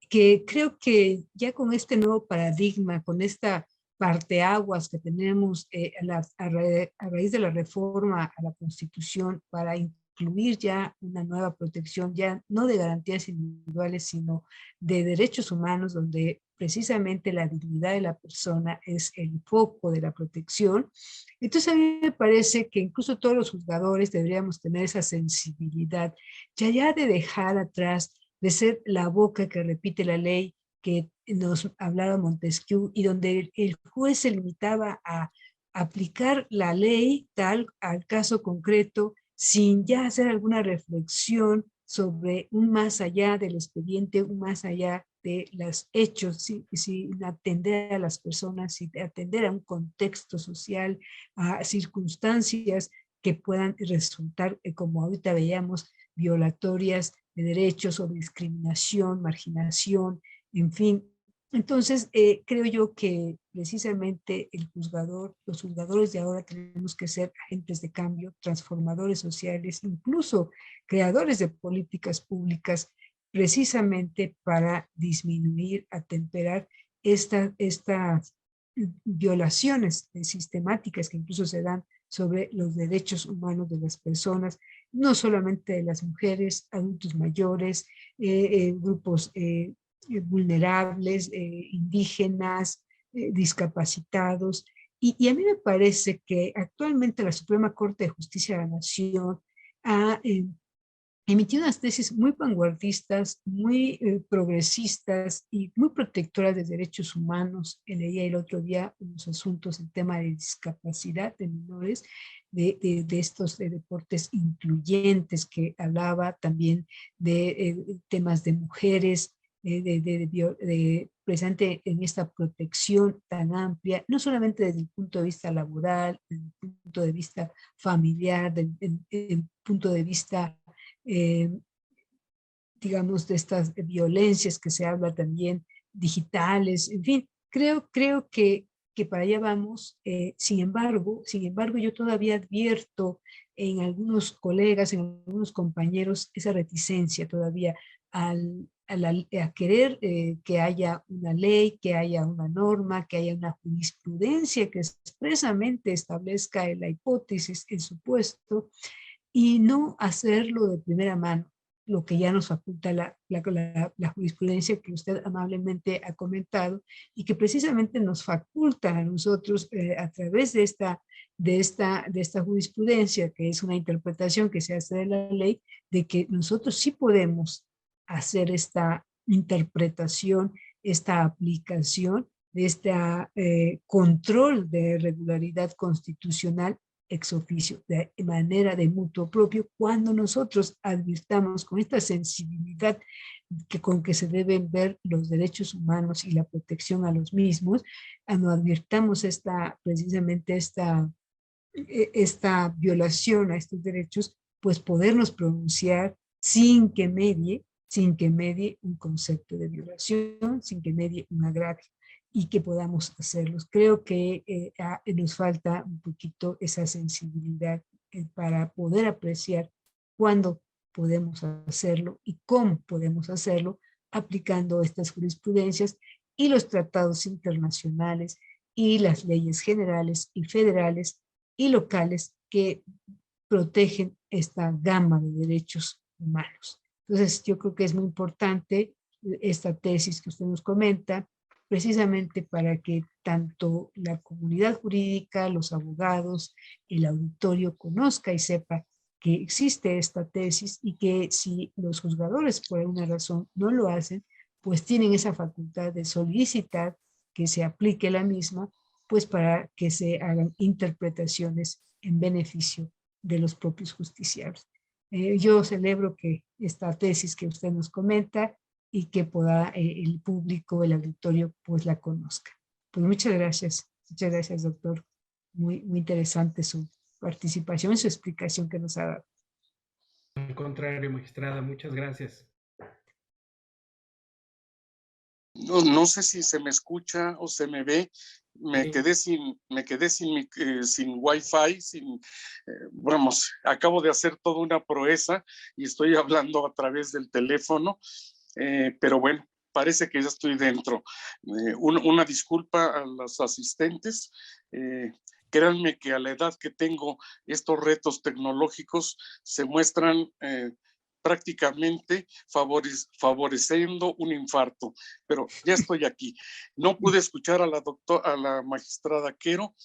que creo que ya con este nuevo paradigma, con esta parteaguas que tenemos a raíz de la reforma a la Constitución para incluir ya una nueva protección, ya no de garantías individuales, sino de derechos humanos, donde precisamente la dignidad de la persona es el foco de la protección. Entonces a mí me parece que incluso todos los juzgadores deberíamos tener esa sensibilidad, ya de dejar atrás, de ser la boca que repite la ley, que nos hablaba Montesquieu, y donde el juez se limitaba a aplicar la ley tal al caso concreto, sin ya hacer alguna reflexión sobre un más allá del expediente, un más allá de los hechos, sin atender a las personas, sin atender a un contexto social, a circunstancias que puedan resultar, como ahorita veíamos, violatorias de derechos o discriminación, marginación, en fin. Entonces, creo yo que precisamente los juzgadores de ahora tenemos que ser agentes de cambio, transformadores sociales, incluso creadores de políticas públicas, precisamente para disminuir, atemperar estas violaciones sistemáticas que incluso se dan sobre los derechos humanos de las personas, no solamente de las mujeres, adultos mayores, grupos vulnerables, indígenas, discapacitados. Y a mí me parece que actualmente la Suprema Corte de Justicia de la Nación ha emitió unas tesis muy vanguardistas, muy progresistas y muy protectoras de derechos humanos. Leía el otro día unos asuntos en tema de discapacidad de menores, de estos deportes incluyentes, que hablaba también de temas de mujeres, presente en esta protección tan amplia, no solamente desde el punto de vista laboral, desde el punto de vista familiar, desde el punto de vista eh, digamos, de estas violencias que se habla también, digitales, en fin, creo que para allá vamos. Sin embargo, yo todavía advierto en algunos colegas, en algunos compañeros, esa reticencia todavía a querer que haya una ley, que haya una norma, que haya una jurisprudencia que expresamente establezca la hipótesis, el supuesto, y no hacerlo de primera mano, lo que ya nos faculta la jurisprudencia que usted amablemente ha comentado, y que precisamente nos faculta a nosotros a través de esta jurisprudencia, que es una interpretación que se hace de la ley, de que nosotros sí podemos hacer esta interpretación, esta aplicación de este control de regularidad constitucional ex oficio, de manera de mutuo propio, cuando nosotros advirtamos con esta sensibilidad con que se deben ver los derechos humanos y la protección a los mismos, cuando advirtamos precisamente esta violación a estos derechos, pues podernos pronunciar sin que medie un concepto de violación, sin que medie un agravio, y que podamos hacerlos. Creo que nos falta un poquito esa sensibilidad para poder apreciar cuándo podemos hacerlo y cómo podemos hacerlo, aplicando estas jurisprudencias y los tratados internacionales y las leyes generales y federales y locales que protegen esta gama de derechos humanos. Entonces, yo creo que es muy importante esta tesis que usted nos comenta, precisamente para que tanto la comunidad jurídica, los abogados, el auditorio conozca y sepa que existe esta tesis, y que si los juzgadores por alguna razón no lo hacen, pues tienen esa facultad de solicitar que se aplique la misma, pues para que se hagan interpretaciones en beneficio de los propios justiciables. Yo celebro que esta tesis que usted nos comenta y que pueda el público, el auditorio, pues la conozca. Pues muchas gracias, doctor. Muy interesante su participación y su explicación que nos ha dado. Al contrario, magistrada, muchas gracias. No sé si se me escucha o se me ve. Me quedé sin Wi-Fi, vamos, acabo de hacer toda una proeza y estoy hablando a través del teléfono, pero bueno, parece que ya estoy dentro. Una disculpa a los asistentes. Créanme que a la edad que tengo, estos retos tecnológicos se muestran prácticamente favoreciendo un infarto, pero ya estoy aquí. No pude escuchar a la magistrada Quero,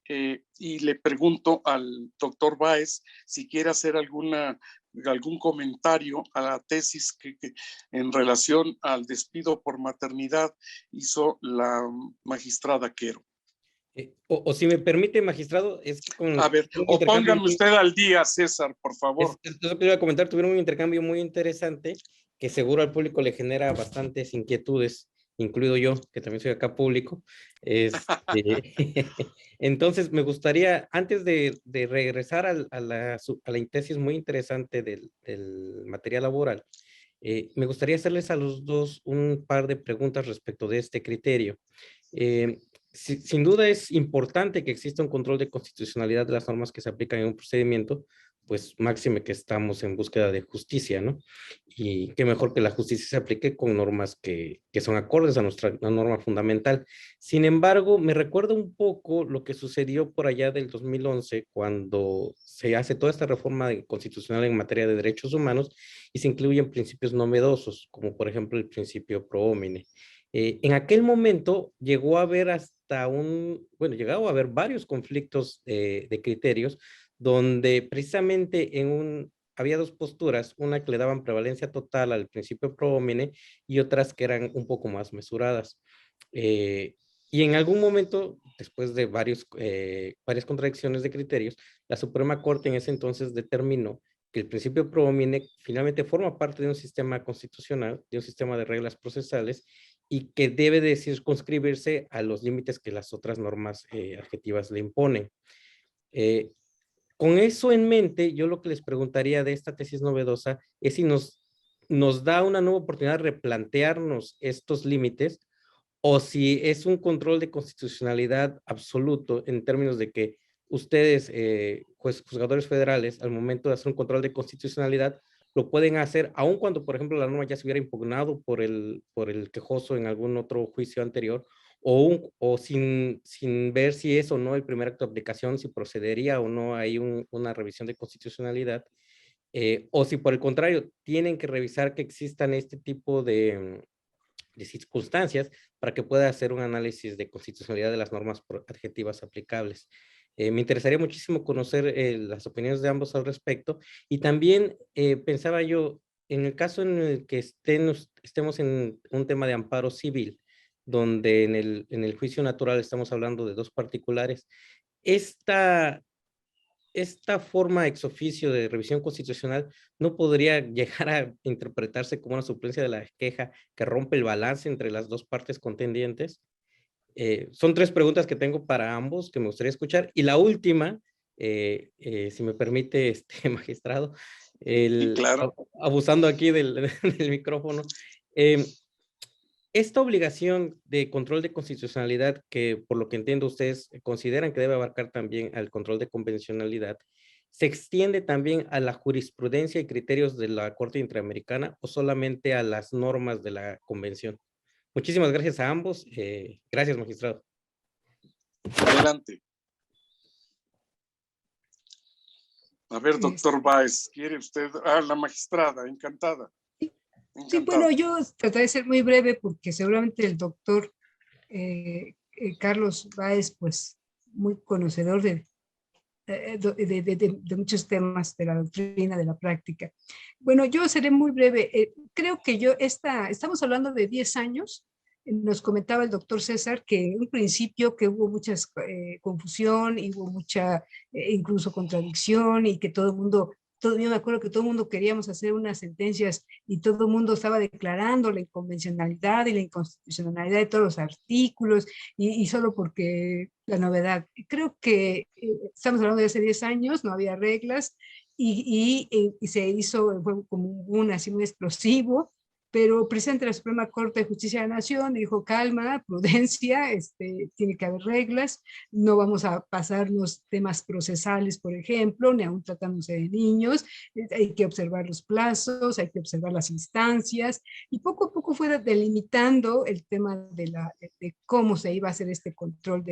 y le pregunto al doctor Báez si quiere hacer algún comentario a la tesis que en relación al despido por maternidad hizo la magistrada Quero. O si me permite, magistrado, es que a ver, o póngame usted al día, César, por favor. Es lo que iba a comentar, tuvieron un intercambio muy interesante que seguro al público le genera bastantes inquietudes, incluido yo, que también soy acá público. Entonces, me gustaría, antes de regresar a la tesis muy interesante del material laboral, me gustaría hacerles a los dos un par de preguntas respecto de este criterio. Sin duda es importante que exista un control de constitucionalidad de las normas que se aplican en un procedimiento, pues máxime que estamos en búsqueda de justicia, ¿no? Y qué mejor que la justicia se aplique con normas que son acordes a nuestra norma fundamental. Sin embargo, me recuerda un poco lo que sucedió por allá del 2011, cuando se hace toda esta reforma constitucional en materia de derechos humanos y se incluyen principios novedosos, como por ejemplo el principio pro homine. En aquel momento llegó a haber llegaba a haber varios conflictos de criterios, donde precisamente había dos posturas, una que le daban prevalencia total al principio pro homine y otras que eran un poco más mesuradas. Y en algún momento, después de varias contradicciones de criterios, la Suprema Corte en ese entonces determinó que el principio pro homine finalmente forma parte de un sistema constitucional, de un sistema de reglas procesales, y que debe de circunscribirse a los límites que las otras normas adjetivas le imponen. Con eso en mente, yo lo que les preguntaría de esta tesis novedosa es si nos da una nueva oportunidad de replantearnos estos límites, o si es un control de constitucionalidad absoluto en términos de que ustedes, juzgadores federales, al momento de hacer un control de constitucionalidad, lo pueden hacer aun cuando, por ejemplo, la norma ya se hubiera impugnado por el quejoso en algún otro juicio anterior, o sin ver si es o no el primer acto de aplicación, si procedería o no hay una revisión de constitucionalidad, o si por el contrario tienen que revisar que existan este tipo de circunstancias para que pueda hacer un análisis de constitucionalidad de las normas adjetivas aplicables. Me interesaría muchísimo conocer las opiniones de ambos al respecto, y también pensaba yo, en el caso en el que estemos en un tema de amparo civil, donde en el juicio natural estamos hablando de dos particulares, esta forma ex oficio de revisión constitucional no podría llegar a interpretarse como una suplencia de la queja que rompe el balance entre las dos partes contendientes. Son tres preguntas que tengo para ambos que me gustaría escuchar. Y la última, si me permite, magistrado, Sí, claro. abusando aquí del micrófono, esta obligación de control de constitucionalidad, que por lo que entiendo ustedes consideran que debe abarcar también al control de convencionalidad, ¿se extiende también a la jurisprudencia y criterios de la Corte Interamericana o solamente a las normas de la Convención? Muchísimas gracias a ambos. Gracias, magistrado. Adelante. A ver, doctor Báez, ¿quiere usted? La magistrada, encantada. Sí, bueno, yo trataré de ser muy breve porque seguramente el doctor Carlos Báez, pues muy conocedor de muchos temas de la doctrina, de la práctica. Bueno, yo seré muy breve. Creo que estamos hablando de 10 años. Nos comentaba el doctor César que en un principio que hubo mucha confusión y hubo mucha incluso contradicción, y que todo el mundo, yo me acuerdo que todo el mundo queríamos hacer unas sentencias y todo el mundo estaba declarando la inconvencionalidad y la inconstitucionalidad de todos los artículos, y solo porque la novedad. Creo que estamos hablando de hace 10 años, no había reglas, y se hizo, fue como un explosivo, pero presidente de la Suprema Corte de Justicia de la Nación dijo: calma, prudencia, tiene que haber reglas, no vamos a pasarnos temas procesales, por ejemplo, ni aún tratándose de niños, hay que observar los plazos, hay que observar las instancias, y poco a poco fue delimitando el tema de cómo se iba a hacer este control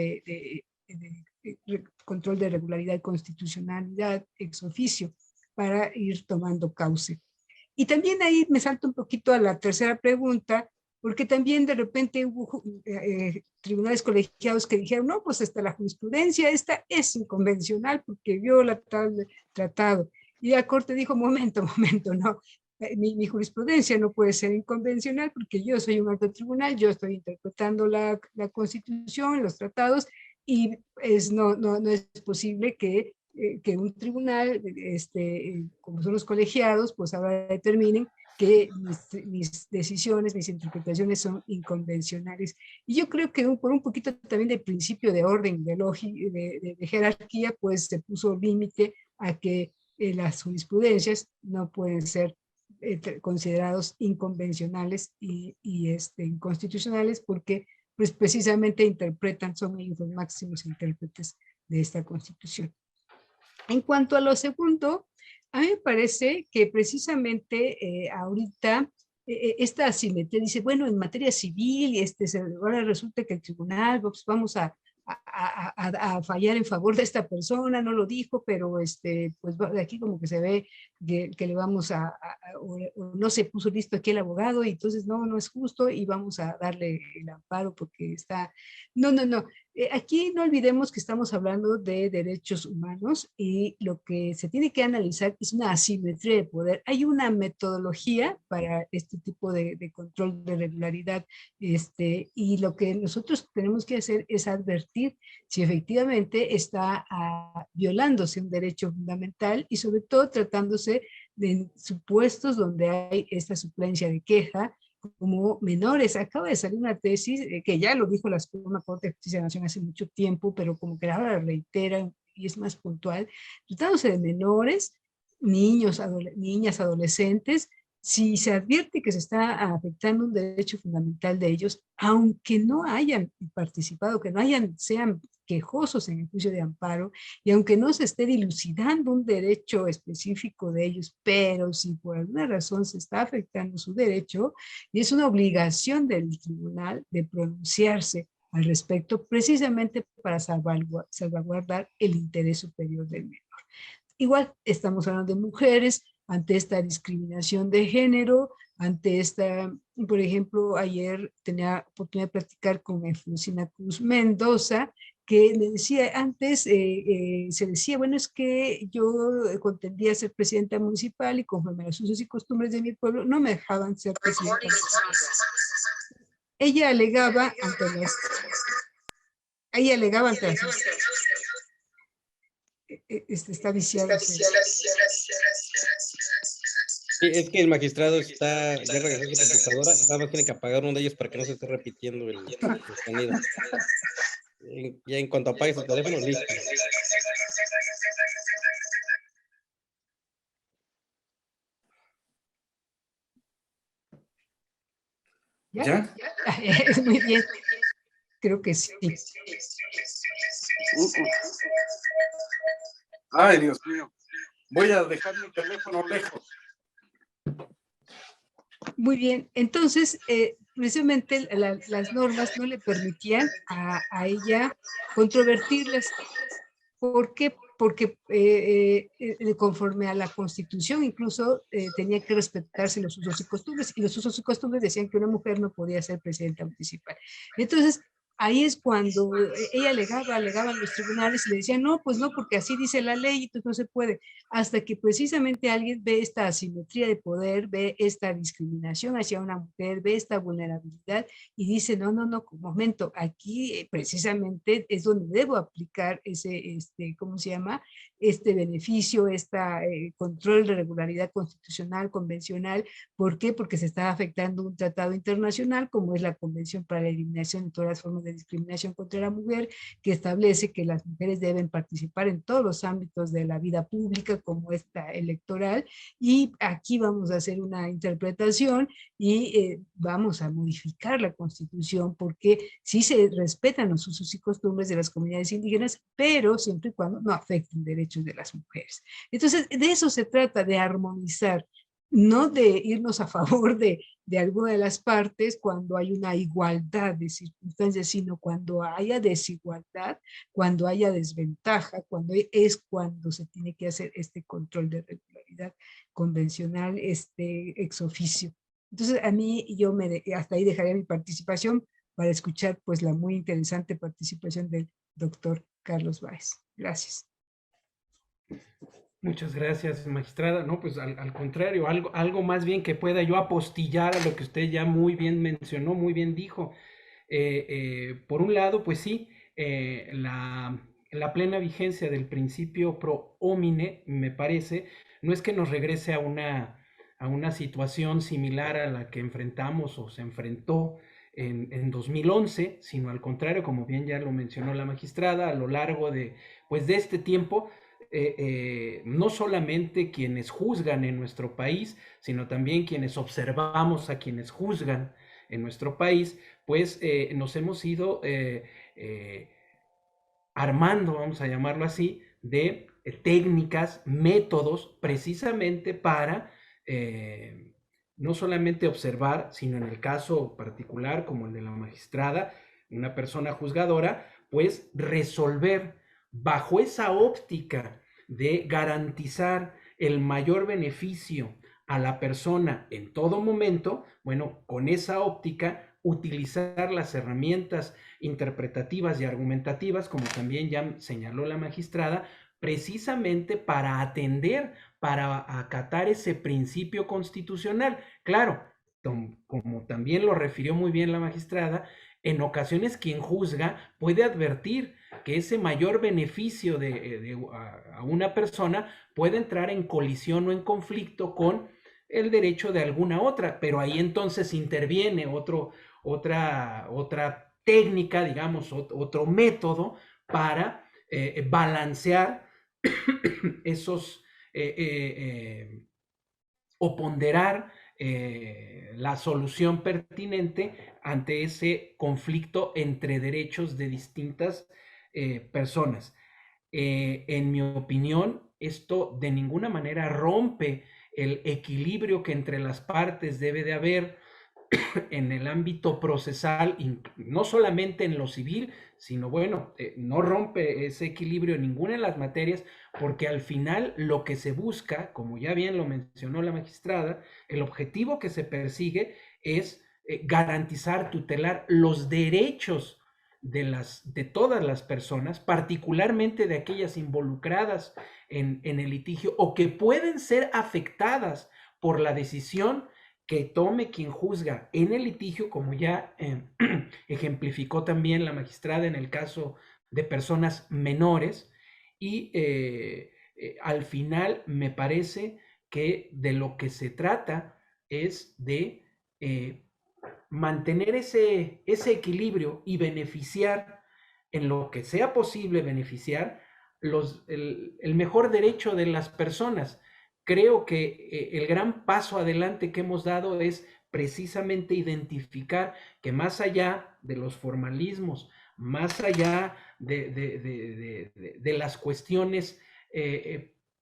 control de regularidad y constitucionalidad ex oficio, para ir tomando cauce. Y también ahí me salto un poquito a la tercera pregunta, porque también de repente hubo tribunales colegiados que dijeron: no, pues la jurisprudencia esta es inconvencional porque viola tal tratado. Y la Corte dijo: momento, no, mi jurisprudencia no puede ser inconvencional porque yo soy un alto tribunal, yo estoy interpretando la Constitución, los tratados, y no es posible que un tribunal, como son los colegiados, pues ahora determinen que mis decisiones, mis interpretaciones son inconvencionales. Y yo creo que por un poquito también del principio de orden, de jerarquía, pues se puso límite a que las jurisprudencias no pueden ser considerados inconvencionales y inconstitucionales, porque pues precisamente son ellos los máximos intérpretes de esta Constitución. En cuanto a lo segundo, a mí me parece que precisamente ahorita esta asimetría dice, bueno, en materia civil, ahora resulta que el tribunal, pues vamos a fallar en favor de esta persona, no lo dijo, pero pues de aquí como que se ve que le vamos o no se puso listo aquí el abogado y entonces no es justo y vamos a darle el amparo porque está, no. Aquí no olvidemos que estamos hablando de derechos humanos y lo que se tiene que analizar es una asimetría de poder. Hay una metodología para este tipo de control de regularidad y lo que nosotros tenemos que hacer es advertir si efectivamente está violándose un derecho fundamental y sobre todo tratándose de supuestos donde hay esta suplencia de queja como menores. Acaba de salir una tesis que ya lo dijo la Suprema Corte de Justicia de la Nación hace mucho tiempo, pero como que ahora reitera y es más puntual, tratándose de menores, niños, niñas, adolescentes, si se advierte que se está afectando un derecho fundamental de ellos, aunque no hayan participado, que no sean quejosos en el juicio de amparo, y aunque no se esté dilucidando un derecho específico de ellos, pero si por alguna razón se está afectando su derecho, y es una obligación del tribunal de pronunciarse al respecto, precisamente para salvaguardar el interés superior del menor. Igual estamos hablando de mujeres ante esta discriminación de género, ante esta, por ejemplo, ayer tenía oportunidad de platicar con Efusina Cruz Mendoza, que le decía, antes se decía, bueno, es que yo contendía a ser presidenta municipal y conforme a los usos y costumbres de mi pueblo, no me dejaban ser presidenta municipal. Ella alegaba ante las está viciado. Sí, es que el magistrado está, ya regresó a su computadora, nada más tiene que apagar uno de ellos para que no se esté repitiendo el sonido. Ya en cuanto apague su teléfono, listo. ¿Ya? Muy bien. Creo que sí. Ay, Dios mío. Voy a dejar mi teléfono lejos. Muy bien. Entonces, precisamente las normas no le permitían a ella controvertirlas. ¿Por qué? Porque conforme a la Constitución incluso tenía que respetarse los usos y costumbres, y los usos y costumbres decían que una mujer no podía ser presidenta municipal. Entonces, ahí es cuando ella alegaban los tribunales y le decían, no, pues no, porque así dice la ley, entonces no se puede. Hasta que precisamente alguien ve esta asimetría de poder, ve esta discriminación hacia una mujer, ve esta vulnerabilidad y dice, no, un momento, aquí precisamente es donde debo aplicar ese, ¿cómo se llama? Este beneficio, control de regularidad constitucional, convencional. ¿Por qué? Porque se está afectando un tratado internacional como es la Convención para la Eliminación de todas las formas de discriminación contra la mujer, que establece que las mujeres deben participar en todos los ámbitos de la vida pública como esta electoral, y aquí vamos a hacer una interpretación y vamos a modificar la Constitución porque sí se respetan los usos y costumbres de las comunidades indígenas, pero siempre y cuando no afecten derechos de las mujeres. Entonces, de eso se trata, de armonizar, no de irnos a favor de alguna de las partes cuando hay una igualdad de circunstancias, sino cuando haya desigualdad, cuando haya desventaja, cuando se tiene que hacer este control de regularidad convencional, ex oficio. Entonces, a mí, hasta ahí dejaría mi participación para escuchar pues la muy interesante participación del doctor Carlos Báez. Gracias. Muchas gracias, magistrada. No, pues al contrario, algo más bien que pueda yo apostillar a lo que usted ya muy bien mencionó, muy bien dijo. Por un lado, pues sí, la plena vigencia del principio pro homine, me parece, no es que nos regrese a una situación similar a la que enfrentamos o se enfrentó en 2011, sino al contrario, como bien ya lo mencionó la magistrada, a lo largo de este tiempo, no solamente quienes juzgan en nuestro país, sino también quienes observamos a quienes juzgan en nuestro país, pues nos hemos ido armando, vamos a llamarlo así, de técnicas, métodos, precisamente para no solamente observar, sino en el caso particular como el de la magistrada, una persona juzgadora, pues resolver bajo esa óptica de garantizar el mayor beneficio a la persona en todo momento. Bueno, con esa óptica, utilizar las herramientas interpretativas y argumentativas, como también ya señaló la magistrada, precisamente para atender, para acatar ese principio constitucional. Claro, como también lo refirió muy bien la magistrada, en ocasiones quien juzga puede advertir que ese mayor beneficio a una persona puede entrar en colisión o en conflicto con el derecho de alguna otra, pero ahí entonces interviene otra técnica, digamos, otro método para balancear esos o ponderar la solución pertinente ante ese conflicto entre derechos de distintas personas. En mi opinión, esto de ninguna manera rompe el equilibrio que entre las partes debe de haber en el ámbito procesal, no solamente en lo civil, sino bueno, no rompe ese equilibrio en ninguna de las materias, porque al final lo que se busca, como ya bien lo mencionó la magistrada, el objetivo que se persigue es garantizar, tutelar los derechos de todas las personas, particularmente de aquellas involucradas en el litigio o que pueden ser afectadas por la decisión que tome quien juzga en el litigio, como ya ejemplificó también la magistrada en el caso de personas menores. Y al final me parece que de lo que se trata es de mantener ese equilibrio y beneficiar, en lo que sea posible, beneficiar el mejor derecho de las personas. Creo que el gran paso adelante que hemos dado es precisamente identificar que más allá de los formalismos, más allá de las cuestiones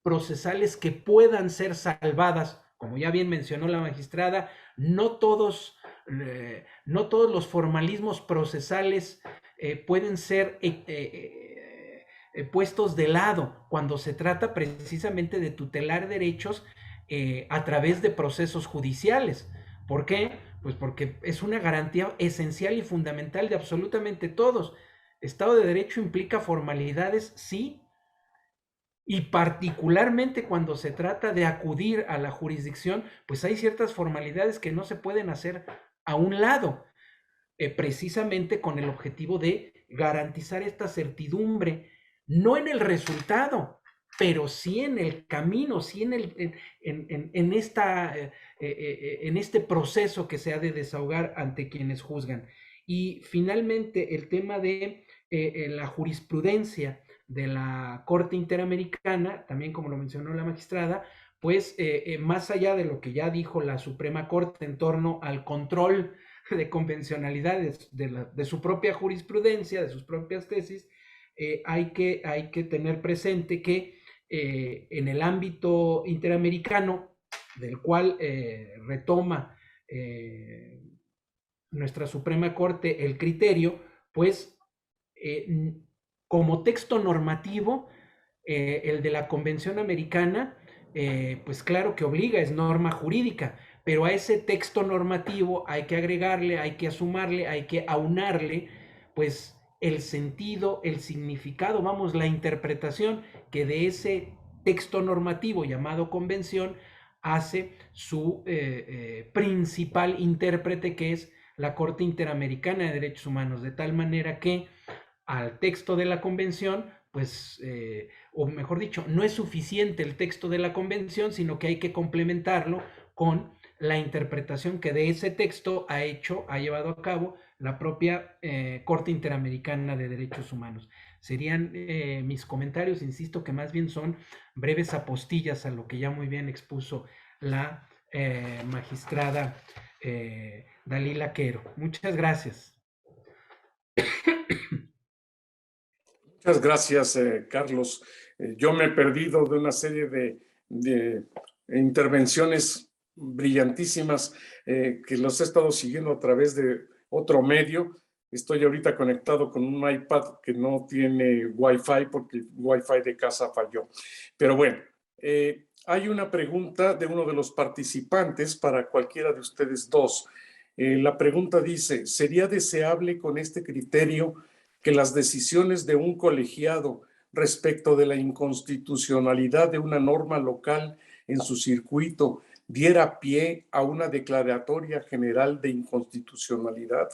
procesales que puedan ser salvadas, como ya bien mencionó la magistrada, no todos los formalismos procesales pueden ser puestos de lado cuando se trata precisamente de tutelar derechos a través de procesos judiciales. ¿Por qué? Pues porque es una garantía esencial y fundamental de absolutamente todos. Estado de Derecho implica formalidades, sí, y particularmente cuando se trata de acudir a la jurisdicción, pues hay ciertas formalidades que no se pueden hacer a un lado, precisamente con el objetivo de garantizar esta certidumbre, no en el resultado, pero sí en el camino, sí en este proceso que se ha de desahogar ante quienes juzgan. Y finalmente el tema de la jurisprudencia de la Corte Interamericana, también como lo mencionó la magistrada, pues más allá de lo que ya dijo la Suprema Corte en torno al control de convencionalidades de su propia jurisprudencia, de sus propias tesis, hay que tener presente que en el ámbito interamericano, del cual retoma nuestra Suprema Corte el criterio, pues como texto normativo, el de la Convención Americana, pues claro que obliga, es norma jurídica, pero a ese texto normativo hay que agregarle, hay que asumarle, hay que aunarle, pues el sentido, el significado, vamos, la interpretación que de ese texto normativo llamado convención hace su principal intérprete, que es la Corte Interamericana de Derechos Humanos, de tal manera que al texto de la convención, pues, o mejor dicho, no es suficiente el texto de la convención, sino que hay que complementarlo con la interpretación que de ese texto ha llevado a cabo la propia Corte Interamericana de Derechos Humanos. Serían mis comentarios, insisto, que más bien son breves apostillas a lo que ya muy bien expuso la magistrada Dalila Quero. Muchas gracias. Muchas gracias, Carlos. yo me he perdido de una serie de intervenciones brillantísimas que los he estado siguiendo a través de otro medio. Estoy ahorita conectado con un iPad que no tiene Wi-Fi porque el Wi-Fi de casa falló. Pero bueno, hay una pregunta de uno de los participantes para cualquiera de ustedes dos. La pregunta dice, ¿sería deseable con este criterio que las decisiones de un colegiado respecto de la inconstitucionalidad de una norma local en su circuito diera pie a una declaratoria general de inconstitucionalidad?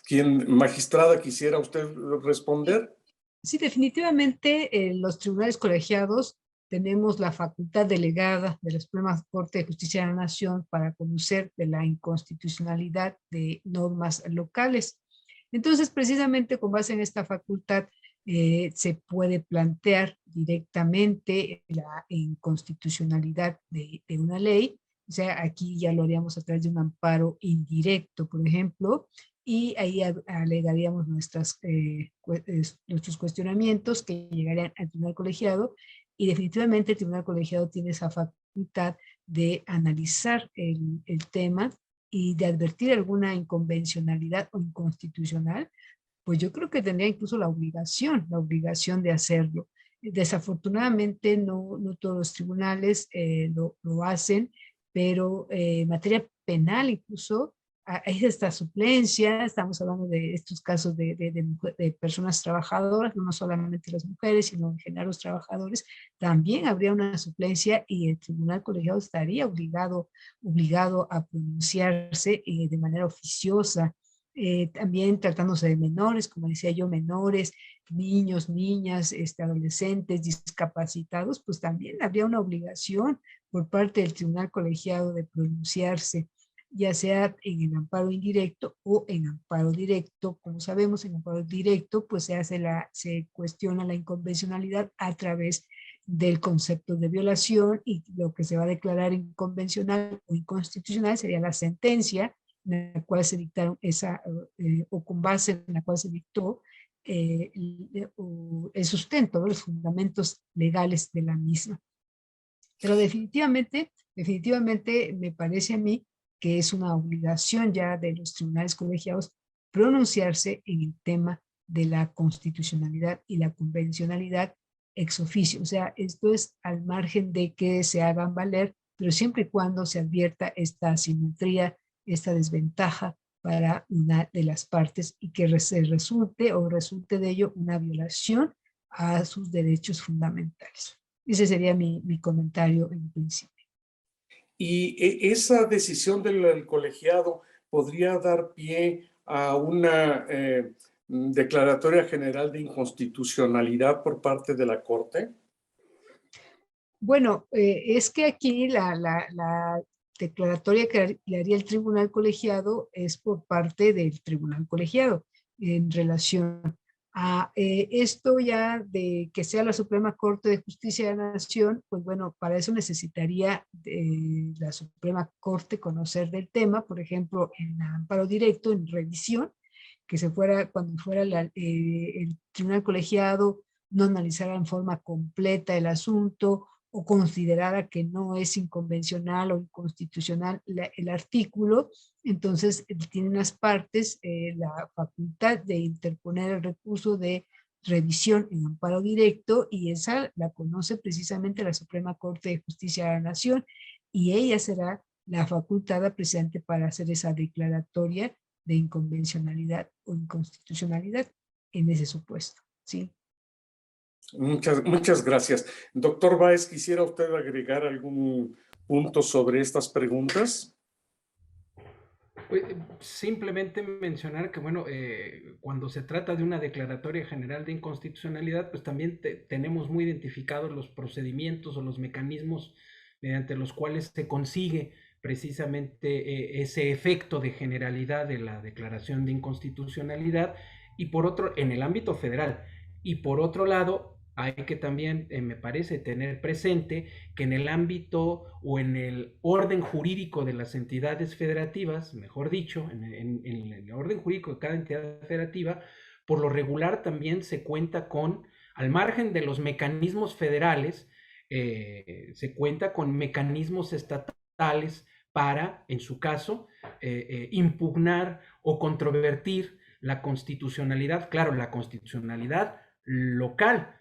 ¿Quién, magistrada, quisiera usted responder? Sí, definitivamente los tribunales colegiados tenemos la facultad delegada de la Suprema Corte de Justicia de la Nación para conocer de la inconstitucionalidad de normas locales. Entonces, precisamente con base en esta facultad, se puede plantear directamente la inconstitucionalidad de una ley. O sea, aquí ya lo haríamos a través de un amparo indirecto, por ejemplo, y ahí alegaríamos nuestros cuestionamientos que llegarían al tribunal colegiado, y definitivamente el tribunal colegiado tiene esa facultad de analizar el tema y de advertir alguna inconvencionalidad o inconstitucional. Pues yo creo que tendría incluso la obligación de hacerlo. Desafortunadamente no todos los tribunales lo hacen, pero en materia penal incluso hay esta suplencia. Estamos hablando de estos casos de personas trabajadoras, no solamente las mujeres, sino en general los trabajadores. También habría una suplencia y el tribunal colegiado estaría obligado a pronunciarse de manera oficiosa. También tratándose de menores, como decía yo, menores, niños, niñas, adolescentes, discapacitados, pues también habría una obligación por parte del tribunal colegiado de pronunciarse, ya sea en el amparo indirecto o en amparo directo. Como sabemos, en amparo directo pues se cuestiona la inconvencionalidad a través del concepto de violación, y lo que se va a declarar inconvencional o inconstitucional sería la sentencia en la cual se dictaron o con base en la cual se dictó el sustento, los fundamentos legales de la misma. Pero definitivamente me parece a mí que es una obligación ya de los tribunales colegiados pronunciarse en el tema de la constitucionalidad y la convencionalidad ex oficio. O sea, esto es al margen de que se hagan valer, pero siempre y cuando se advierta esta asimetría, esta desventaja para una de las partes, y que resulte de ello una violación a sus derechos fundamentales. Ese sería mi comentario en principio. Y esa decisión del colegiado podría dar pie a una declaratoria general de inconstitucionalidad por parte de la Corte. Bueno, es que aquí la declaratoria que le haría el tribunal colegiado es por parte del tribunal colegiado en relación a esto ya de que sea la Suprema Corte de Justicia de la Nación. Pues bueno, para eso necesitaría la Suprema Corte conocer del tema, por ejemplo, en amparo directo, en revisión, que cuando fuera el tribunal colegiado no analizara en forma completa el asunto, o considerara que no es inconvencional o inconstitucional el artículo, entonces tienen las partes la facultad de interponer el recurso de revisión en amparo directo, y esa la conoce precisamente la Suprema Corte de Justicia de la Nación, y ella será la facultada precisamente para hacer esa declaratoria de inconvencionalidad o inconstitucionalidad en ese supuesto, ¿sí? Muchas gracias. Doctor Báez, ¿quisiera usted agregar algún punto sobre estas preguntas? Pues, simplemente mencionar que, bueno, cuando se trata de una declaratoria general de inconstitucionalidad, pues también tenemos muy identificados los procedimientos o los mecanismos mediante los cuales se consigue precisamente ese efecto de generalidad de la declaración de inconstitucionalidad, y por otro, en el ámbito federal. Y por otro lado, hay que también, me parece, tener presente que en el ámbito o en el orden jurídico de las entidades federativas, mejor dicho, en el orden jurídico de cada entidad federativa, por lo regular también se cuenta con, al margen de los mecanismos federales, se cuenta con mecanismos estatales para, en su caso, impugnar o controvertir la constitucionalidad, claro, la constitucionalidad local,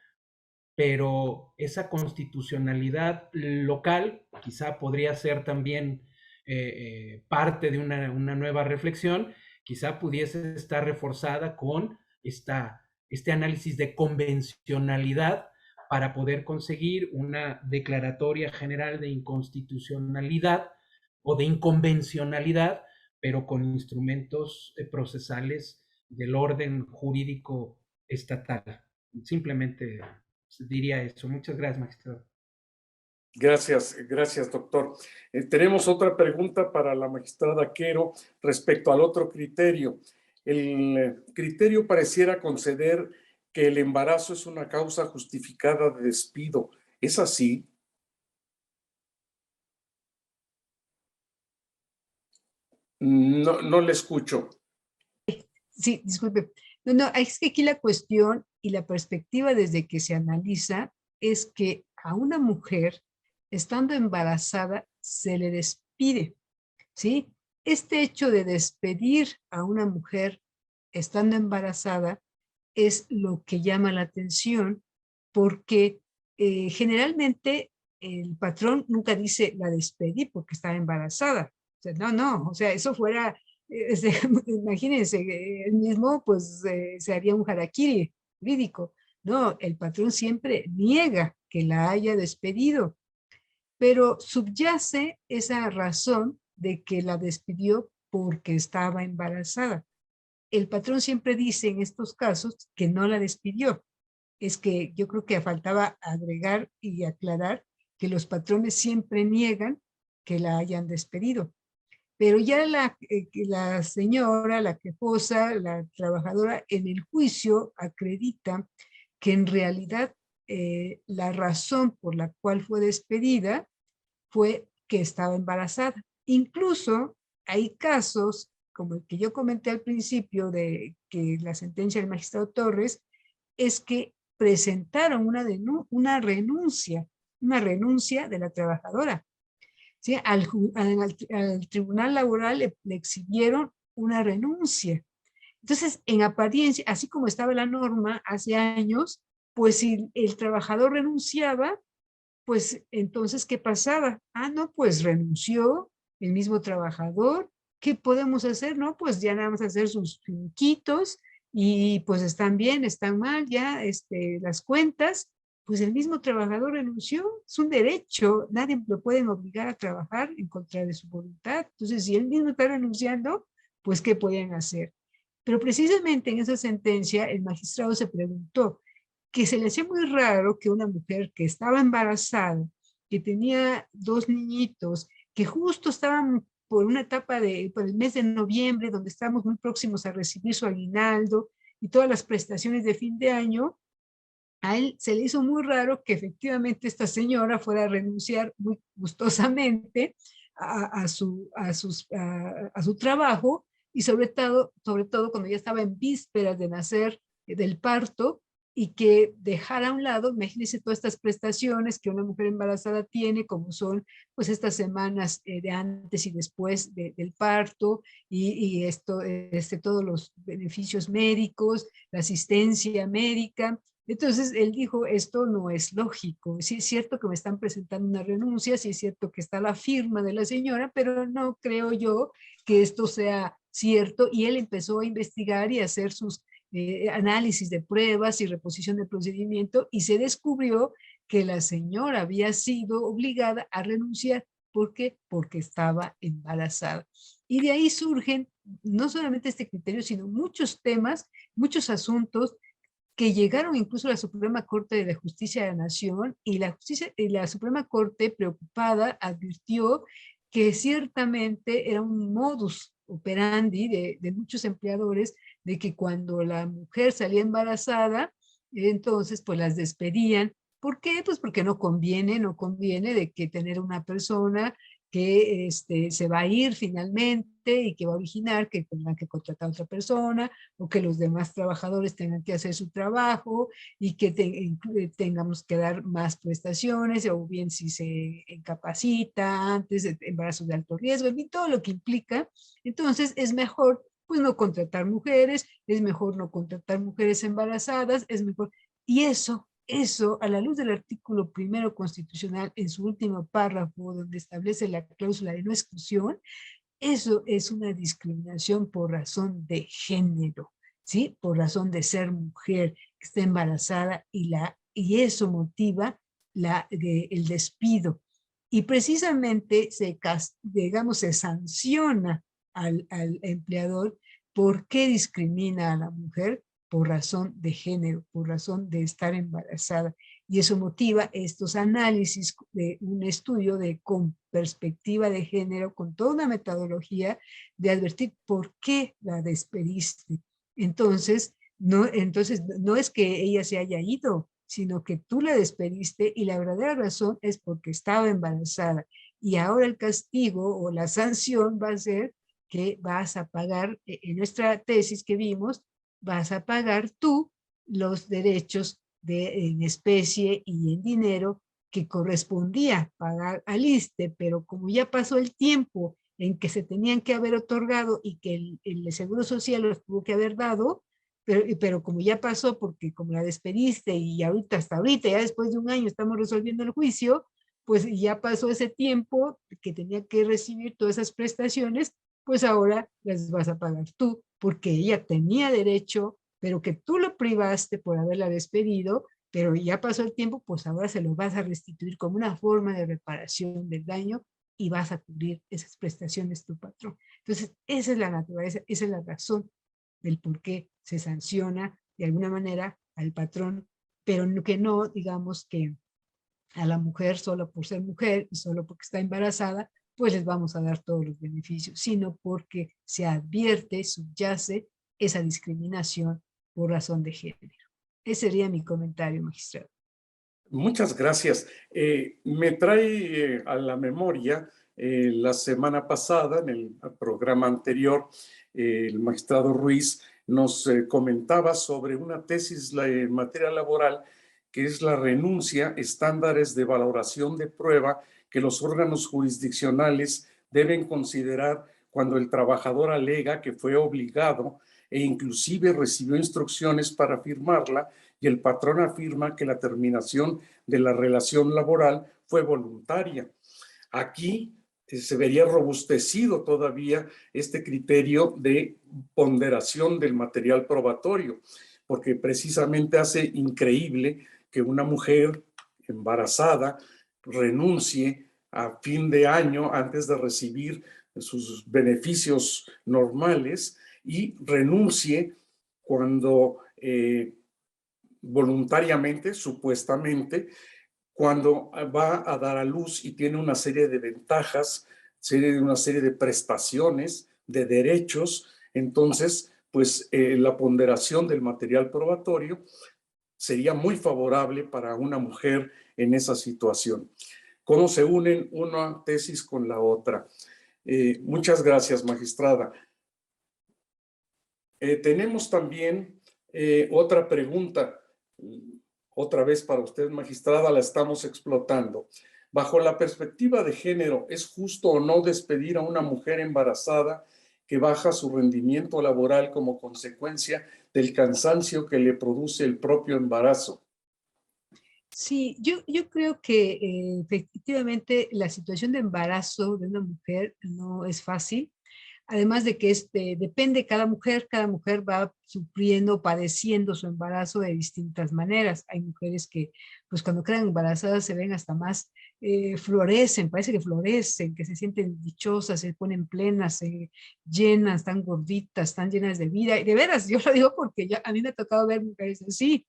pero esa constitucionalidad local quizá podría ser también parte de una nueva reflexión, quizá pudiese estar reforzada con este análisis de convencionalidad para poder conseguir una declaratoria general de inconstitucionalidad o de inconvencionalidad, pero con instrumentos procesales del orden jurídico estatal. Simplemente diría eso. Muchas gracias, magistrado. Gracias, doctor. Tenemos otra pregunta para la magistrada Quero respecto al otro criterio. El criterio pareciera conceder que el embarazo es una causa justificada de despido. ¿Es así? No le escucho. Sí, disculpe. No, es que aquí la cuestión y la perspectiva desde que se analiza es que a una mujer, estando embarazada, se le despide, ¿sí? Este hecho de despedir a una mujer estando embarazada es lo que llama la atención, porque generalmente el patrón nunca dice la despedí porque estaba embarazada. O sea, no, o sea, eso fuera, imagínense, él mismo pues se haría un harakiri jurídico. No, el patrón siempre niega que la haya despedido, pero subyace esa razón de que la despidió porque estaba embarazada. El patrón siempre dice en estos casos que no la despidió. Es que yo creo que faltaba agregar y aclarar que los patrones siempre niegan que la hayan despedido. Pero ya la señora, la quejosa, la trabajadora en el juicio acredita que en realidad la razón por la cual fue despedida fue que estaba embarazada. Incluso hay casos, como el que yo comenté al principio de que la sentencia del magistrado Torres, es que presentaron una renuncia de la trabajadora. ¿Sí? Al tribunal laboral le exhibieron una renuncia. Entonces, en apariencia, así como estaba la norma hace años, pues si el trabajador renunciaba, pues entonces, ¿qué pasaba? No, pues renunció el mismo trabajador. ¿Qué podemos hacer? No, pues ya nada más hacer sus finiquitos y pues están bien, están mal, ya las cuentas. Pues el mismo trabajador renunció, es un derecho, nadie lo pueden obligar a trabajar en contra de su voluntad. Entonces, si él mismo está renunciando, pues ¿qué podían hacer? Pero precisamente en esa sentencia el magistrado se preguntó, que se le hacía muy raro que una mujer que estaba embarazada, que tenía 2 niñitos, que justo estaban por una etapa por el mes de noviembre, donde estábamos muy próximos a recibir su aguinaldo y todas las prestaciones de fin de año, a él se le hizo muy raro que efectivamente esta señora fuera a renunciar muy gustosamente a su trabajo y sobre todo cuando ya estaba en vísperas de nacer del parto, y que dejara a un lado, imagínense todas estas prestaciones que una mujer embarazada tiene, como son pues estas semanas de antes y después del parto, y todos los beneficios médicos, la asistencia médica. Entonces él dijo, esto no es lógico, sí es cierto que me están presentando una renuncia, sí es cierto que está la firma de la señora, pero no creo yo que esto sea cierto, y él empezó a investigar y a hacer sus análisis de pruebas y reposición del procedimiento, y se descubrió que la señora había sido obligada a renunciar. ¿Por qué? Porque estaba embarazada. Y de ahí surgen no solamente este criterio, sino muchos temas, muchos asuntos que llegaron incluso a la Suprema Corte de la Justicia de la Nación, y la Suprema Corte, preocupada, advirtió que ciertamente era un modus operandi de muchos empleadores, de que cuando la mujer salía embarazada, entonces pues las despedían. ¿Por qué? Pues porque no conviene de que tener una persona que se va a ir finalmente y que va a originar que tendrán que contratar a otra persona o que los demás trabajadores tengan que hacer su trabajo y que tengamos que dar más prestaciones, o bien si se incapacita antes de embarazos de alto riesgo, en fin, todo lo que implica. Entonces es mejor pues no contratar mujeres, es mejor no contratar mujeres embarazadas, es mejor. Y eso, a la luz del artículo 1 constitucional, en su último párrafo, donde establece la cláusula de no exclusión, eso es una discriminación por razón de género, ¿sí? Por razón de ser mujer que está embarazada, y eso motiva el despido. Y precisamente se sanciona al empleador. ¿Por qué discrimina a la mujer? Por razón de género, por razón de estar embarazada. Y eso motiva estos análisis de un estudio con perspectiva de género, con toda una metodología de advertir por qué la despediste. Entonces no es que ella se haya ido, sino que tú la despediste y la verdadera razón es porque estaba embarazada. Y ahora el castigo o la sanción va a ser que vas a pagar, en nuestra tesis que vimos, vas a pagar tú los derechos en especie y en dinero que correspondía pagar al ISSSTE, pero como ya pasó el tiempo en que se tenían que haber otorgado y que el Seguro Social los tuvo que haber dado, pero como ya pasó, porque como la despediste y hasta ahorita, ya después de un año estamos resolviendo el juicio, pues ya pasó ese tiempo que tenía que recibir todas esas prestaciones, pues ahora las vas a pagar tú, porque ella tenía derecho, pero que tú lo privaste por haberla despedido, pero ya pasó el tiempo, pues ahora se lo vas a restituir como una forma de reparación del daño y vas a cubrir esas prestaciones tu patrón. Entonces, esa es la naturaleza, esa es la razón del por qué se sanciona de alguna manera al patrón, pero que no, digamos que a la mujer solo por ser mujer y solo porque está embarazada, pues les vamos a dar todos los beneficios, sino porque se advierte, subyace esa discriminación por razón de género. Ese sería mi comentario, magistrado. Muchas gracias. Me trae a la memoria la semana pasada, en el programa anterior, el magistrado Ruiz nos comentaba sobre una tesis en materia laboral que es la renuncia, estándares de valoración de prueba que los órganos jurisdiccionales deben considerar cuando el trabajador alega que fue obligado e inclusive recibió instrucciones para firmarla, y el patrón afirma que la terminación de la relación laboral fue voluntaria. Aquí se vería robustecido todavía este criterio de ponderación del material probatorio, porque precisamente hace increíble que una mujer embarazada renuncie a fin de año antes de recibir sus beneficios normales y renuncie cuando voluntariamente, supuestamente, cuando va a dar a luz y tiene una serie de ventajas, una serie de prestaciones, de derechos. Entonces, pues la ponderación del material probatorio sería muy favorable para una mujer en esa situación. ¿Cómo se unen una tesis con la otra? Muchas gracias, magistrada. Tenemos también otra pregunta. Otra vez para usted, magistrada, la estamos explotando. Bajo la perspectiva de género, ¿es justo o no despedir a una mujer embarazada que baja su rendimiento laboral como consecuencia del cansancio que le produce el propio embarazo? Sí, yo creo que efectivamente la situación de embarazo de una mujer no es fácil. Además de que depende cada mujer va sufriendo, padeciendo su embarazo de distintas maneras. Hay mujeres que, pues cuando quedan embarazadas se ven hasta más, florecen, parece que florecen, que se sienten dichosas, se ponen plenas, se llenan, están gorditas, están llenas de vida. Y de veras, yo lo digo porque a mí me ha tocado ver mujeres así.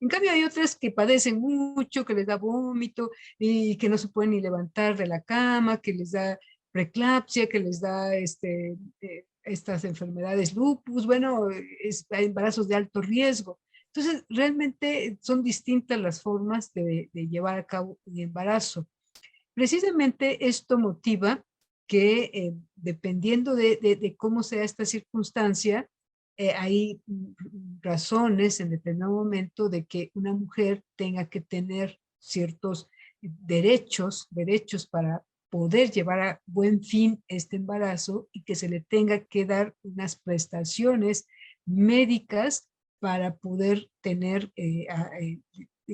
En cambio hay otras que padecen mucho, que les da vómito y que no se pueden ni levantar de la cama, que les da preeclampsia, que les da estas enfermedades lupus, bueno, hay embarazos de alto riesgo. Entonces, realmente son distintas las formas de llevar a cabo el embarazo. precisamente esto motiva que dependiendo de cómo sea esta circunstancia, hay razones en determinado momento de que una mujer tenga que tener ciertos derechos para poder llevar a buen fin este embarazo y que se le tenga que dar unas prestaciones médicas para poder tener,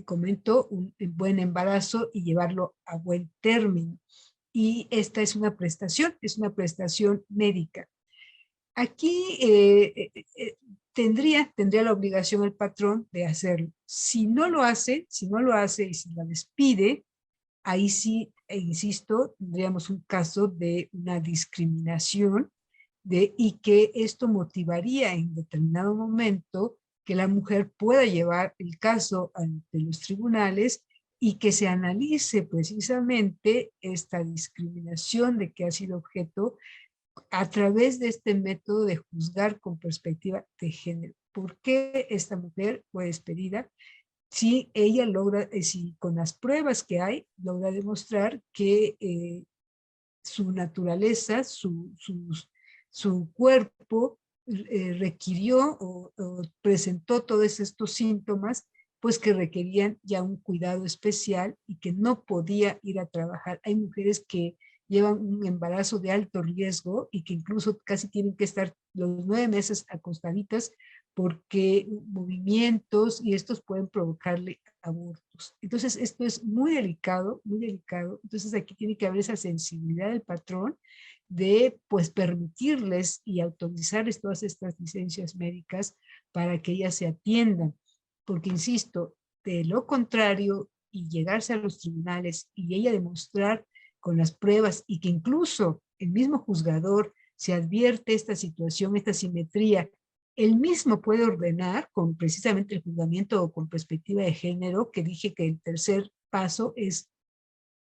comento, un buen embarazo y llevarlo a buen término. Y esta es una prestación médica. Aquí tendría la obligación el patrón de hacerlo. Si no lo hace y si la despide, ahí sí, insisto, tendríamos un caso de una discriminación y que esto motivaría en determinado momento que la mujer pueda llevar el caso ante los tribunales y que se analice precisamente esta discriminación de que ha sido objeto a través de este método de juzgar con perspectiva de género. ¿Por qué esta mujer fue despedida? Si ella logra, si con las pruebas que hay, logra demostrar que su naturaleza, su cuerpo requirió o presentó todos estos síntomas, pues que requerían ya un cuidado especial y que no podía ir a trabajar. Hay mujeres que llevan un embarazo de alto riesgo y que incluso casi tienen que estar los 9 meses acostaditas porque movimientos y estos pueden provocarle abortos. Entonces, esto es muy delicado, muy delicado. Entonces, aquí tiene que haber esa sensibilidad del patrón de, pues, permitirles y autorizarles todas estas licencias médicas para que ellas se atiendan. Porque, insisto, de lo contrario, y llegarse a los tribunales y ella demostrar con las pruebas y que incluso el mismo juzgador se advierte esta situación, esta simetría, él mismo puede ordenar con precisamente el juzgamiento o con perspectiva de género, que dije que el tercer paso es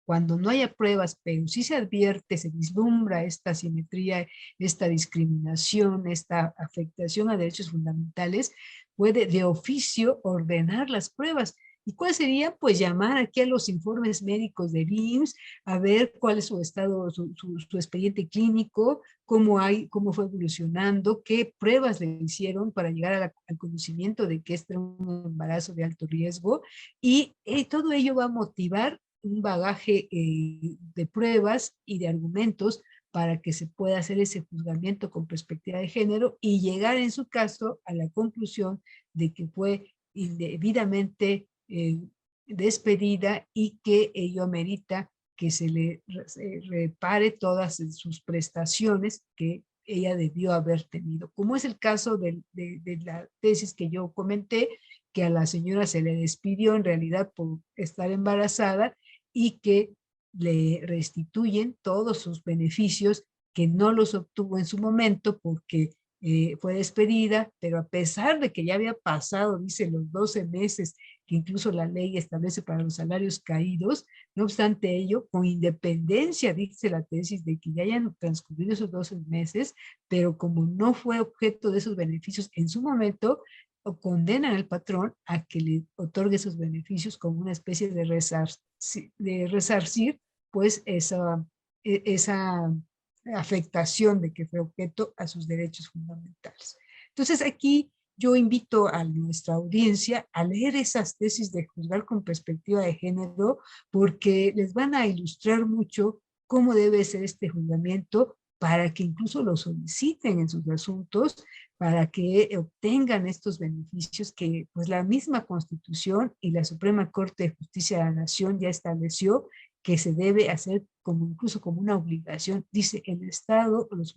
cuando no haya pruebas, pero sí se advierte, se vislumbra esta simetría, esta discriminación, esta afectación a derechos fundamentales, puede de oficio ordenar las pruebas. ¿Y cuál sería? Pues llamar aquí a los informes médicos del IMSS, a ver cuál es su estado, su expediente clínico, cómo fue evolucionando, qué pruebas le hicieron para llegar al conocimiento de que este era un embarazo de alto riesgo. Y todo ello va a motivar un bagaje de pruebas y de argumentos para que se pueda hacer ese juzgamiento con perspectiva de género y llegar en su caso a la conclusión de que fue indebidamente despedida y que ello amerita que se le repare todas sus prestaciones que ella debió haber tenido. Como es el caso de la tesis que yo comenté, que a la señora se le despidió en realidad por estar embarazada y que le restituyen todos sus beneficios que no los obtuvo en su momento porque fue despedida, pero a pesar de que ya había pasado, dice, los 12 meses que incluso la ley establece para los salarios caídos, no obstante ello, con independencia, dice la tesis, de que ya hayan transcurrido esos 12 meses, pero como no fue objeto de esos beneficios en su momento, o condenan al patrón a que le otorgue esos beneficios como una especie de resarcir pues esa afectación de que fue objeto a sus derechos fundamentales. Entonces aquí yo invito a nuestra audiencia a leer esas tesis de juzgar con perspectiva de género porque les van a ilustrar mucho cómo debe ser este juzgamiento para que incluso lo soliciten en sus asuntos, para que obtengan estos beneficios que pues la misma Constitución y la Suprema Corte de Justicia de la Nación ya estableció que se debe hacer incluso como una obligación. Dice, el Estado, los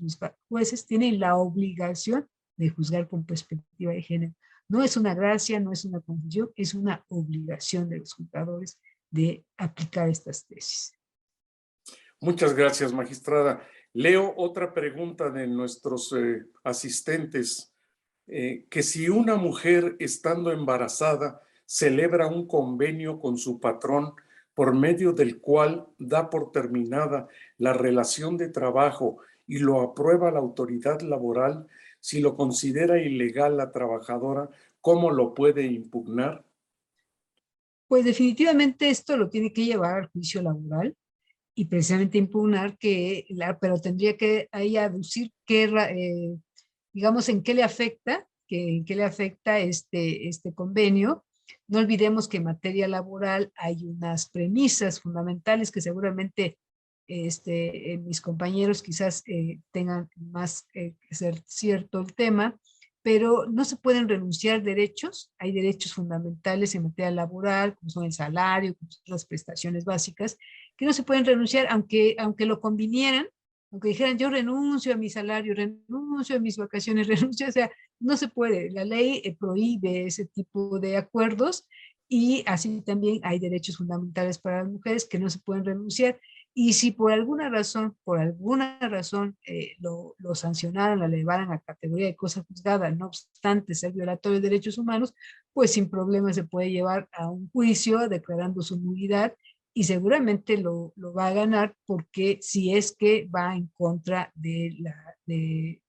jueces tienen la obligación de juzgar con perspectiva de género. No es una gracia, no es una concesión, es una obligación de los juzgadores de aplicar estas tesis. Muchas gracias, magistrada. Leo otra pregunta de nuestros asistentes, que si una mujer estando embarazada celebra un convenio con su patrón por medio del cual da por terminada la relación de trabajo y lo aprueba la autoridad laboral, si lo considera ilegal la trabajadora, ¿cómo lo puede impugnar? Pues definitivamente esto lo tiene que llevar al juicio laboral. y precisamente impugnar pero tendría que ahí aducir digamos, en qué le afecta, en qué le afecta este convenio. No olvidemos que en materia laboral hay unas premisas fundamentales que seguramente mis compañeros quizás tengan más que ser cierto el tema, pero no se pueden renunciar derechos. Hay derechos fundamentales en materia laboral, como son el salario, como son las prestaciones básicas, que no se pueden renunciar, aunque lo convinieran, aunque dijeran yo renuncio a mi salario, renuncio a mis vacaciones, renuncio, o sea, no se puede. La ley prohíbe ese tipo de acuerdos, y así también hay derechos fundamentales para las mujeres que no se pueden renunciar. Y si por alguna razón lo sancionaran, la elevaran a categoría de cosa juzgada, no obstante ser violatorio de derechos humanos, pues sin problema se puede llevar a un juicio declarando su nulidad, y seguramente lo va a ganar, porque si es que va en contra de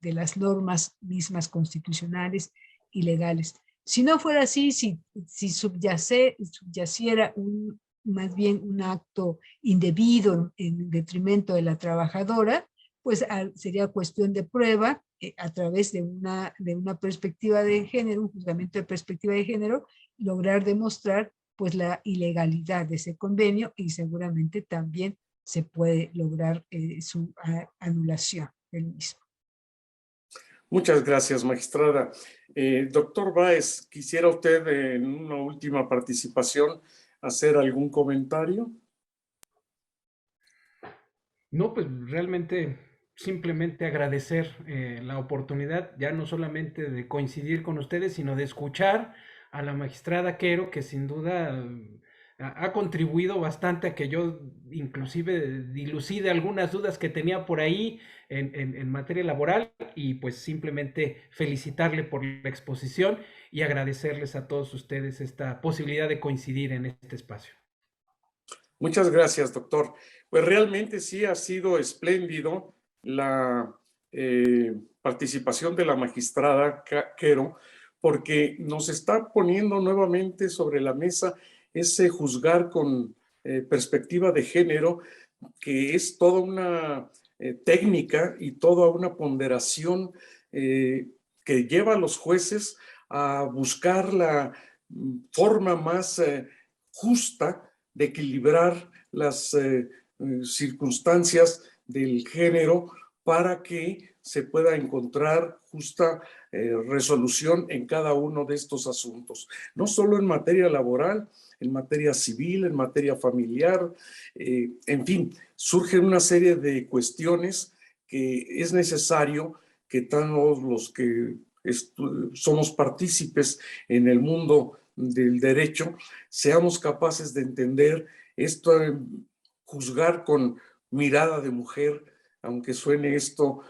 las normas mismas constitucionales y legales. Si no fuera así, si subyaciera más bien un acto indebido en detrimento de la trabajadora, pues sería cuestión de prueba a través de una perspectiva de género, un juzgamiento de perspectiva de género, lograr demostrar pues la ilegalidad de ese convenio, y seguramente también se puede lograr su anulación del mismo. Muchas gracias, magistrada. Doctor Báez, ¿quisiera usted en una última participación hacer algún comentario? No, pues realmente simplemente agradecer la oportunidad, ya no solamente de coincidir con ustedes, sino de escuchar a la magistrada Quero, que sin duda ha contribuido bastante a que yo inclusive dilucide algunas dudas que tenía por ahí en materia laboral, y pues simplemente felicitarle por la exposición y agradecerles a todos ustedes esta posibilidad de coincidir en este espacio. Muchas gracias, doctor. Pues realmente sí ha sido espléndido la participación de la magistrada Quero, porque nos está poniendo nuevamente sobre la mesa ese juzgar con perspectiva de género, que es toda una técnica y toda una ponderación que lleva a los jueces a buscar la forma más justa de equilibrar las circunstancias del género para que se pueda encontrar justa resolución en cada uno de estos asuntos, no solo en materia laboral, en materia civil, en materia familiar, en fin, surgen una serie de cuestiones que es necesario que todos los que somos partícipes en el mundo del derecho seamos capaces de entender esto, juzgar con mirada de mujer, aunque suene esto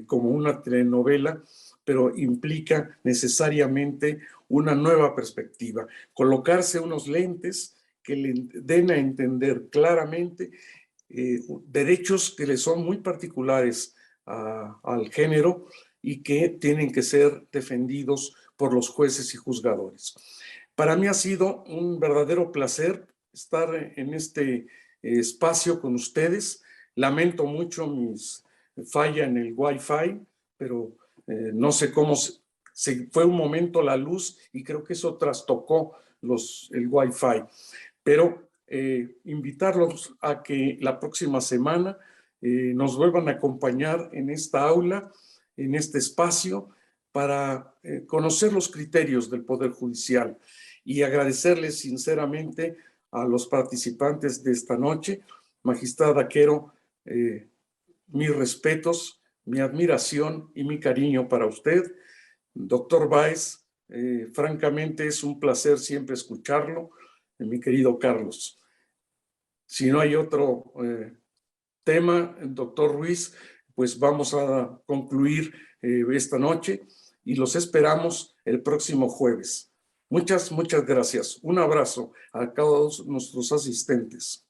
como una telenovela, pero implica necesariamente una nueva perspectiva, colocarse unos lentes que le den a entender claramente derechos que le son muy particulares al género y que tienen que ser defendidos por los jueces y juzgadores. Para mí ha sido un verdadero placer estar en este espacio con ustedes. Lamento mucho mis falla en el Wi-Fi, pero no sé cómo se fue un momento la luz y creo que eso trastocó el Wi-Fi. Pero invitarlos a que la próxima semana nos vuelvan a acompañar en esta aula, en este espacio, para conocer los criterios del Poder Judicial, y agradecerles sinceramente a los participantes de esta noche. Magistrada Quero, mis respetos, mi admiración y mi cariño para usted. Doctor Báez, francamente es un placer siempre escucharlo, mi querido Carlos. Si no hay otro tema, doctor Ruiz, pues vamos a concluir esta noche y los esperamos el próximo jueves. Muchas gracias. Un abrazo a todos nuestros asistentes.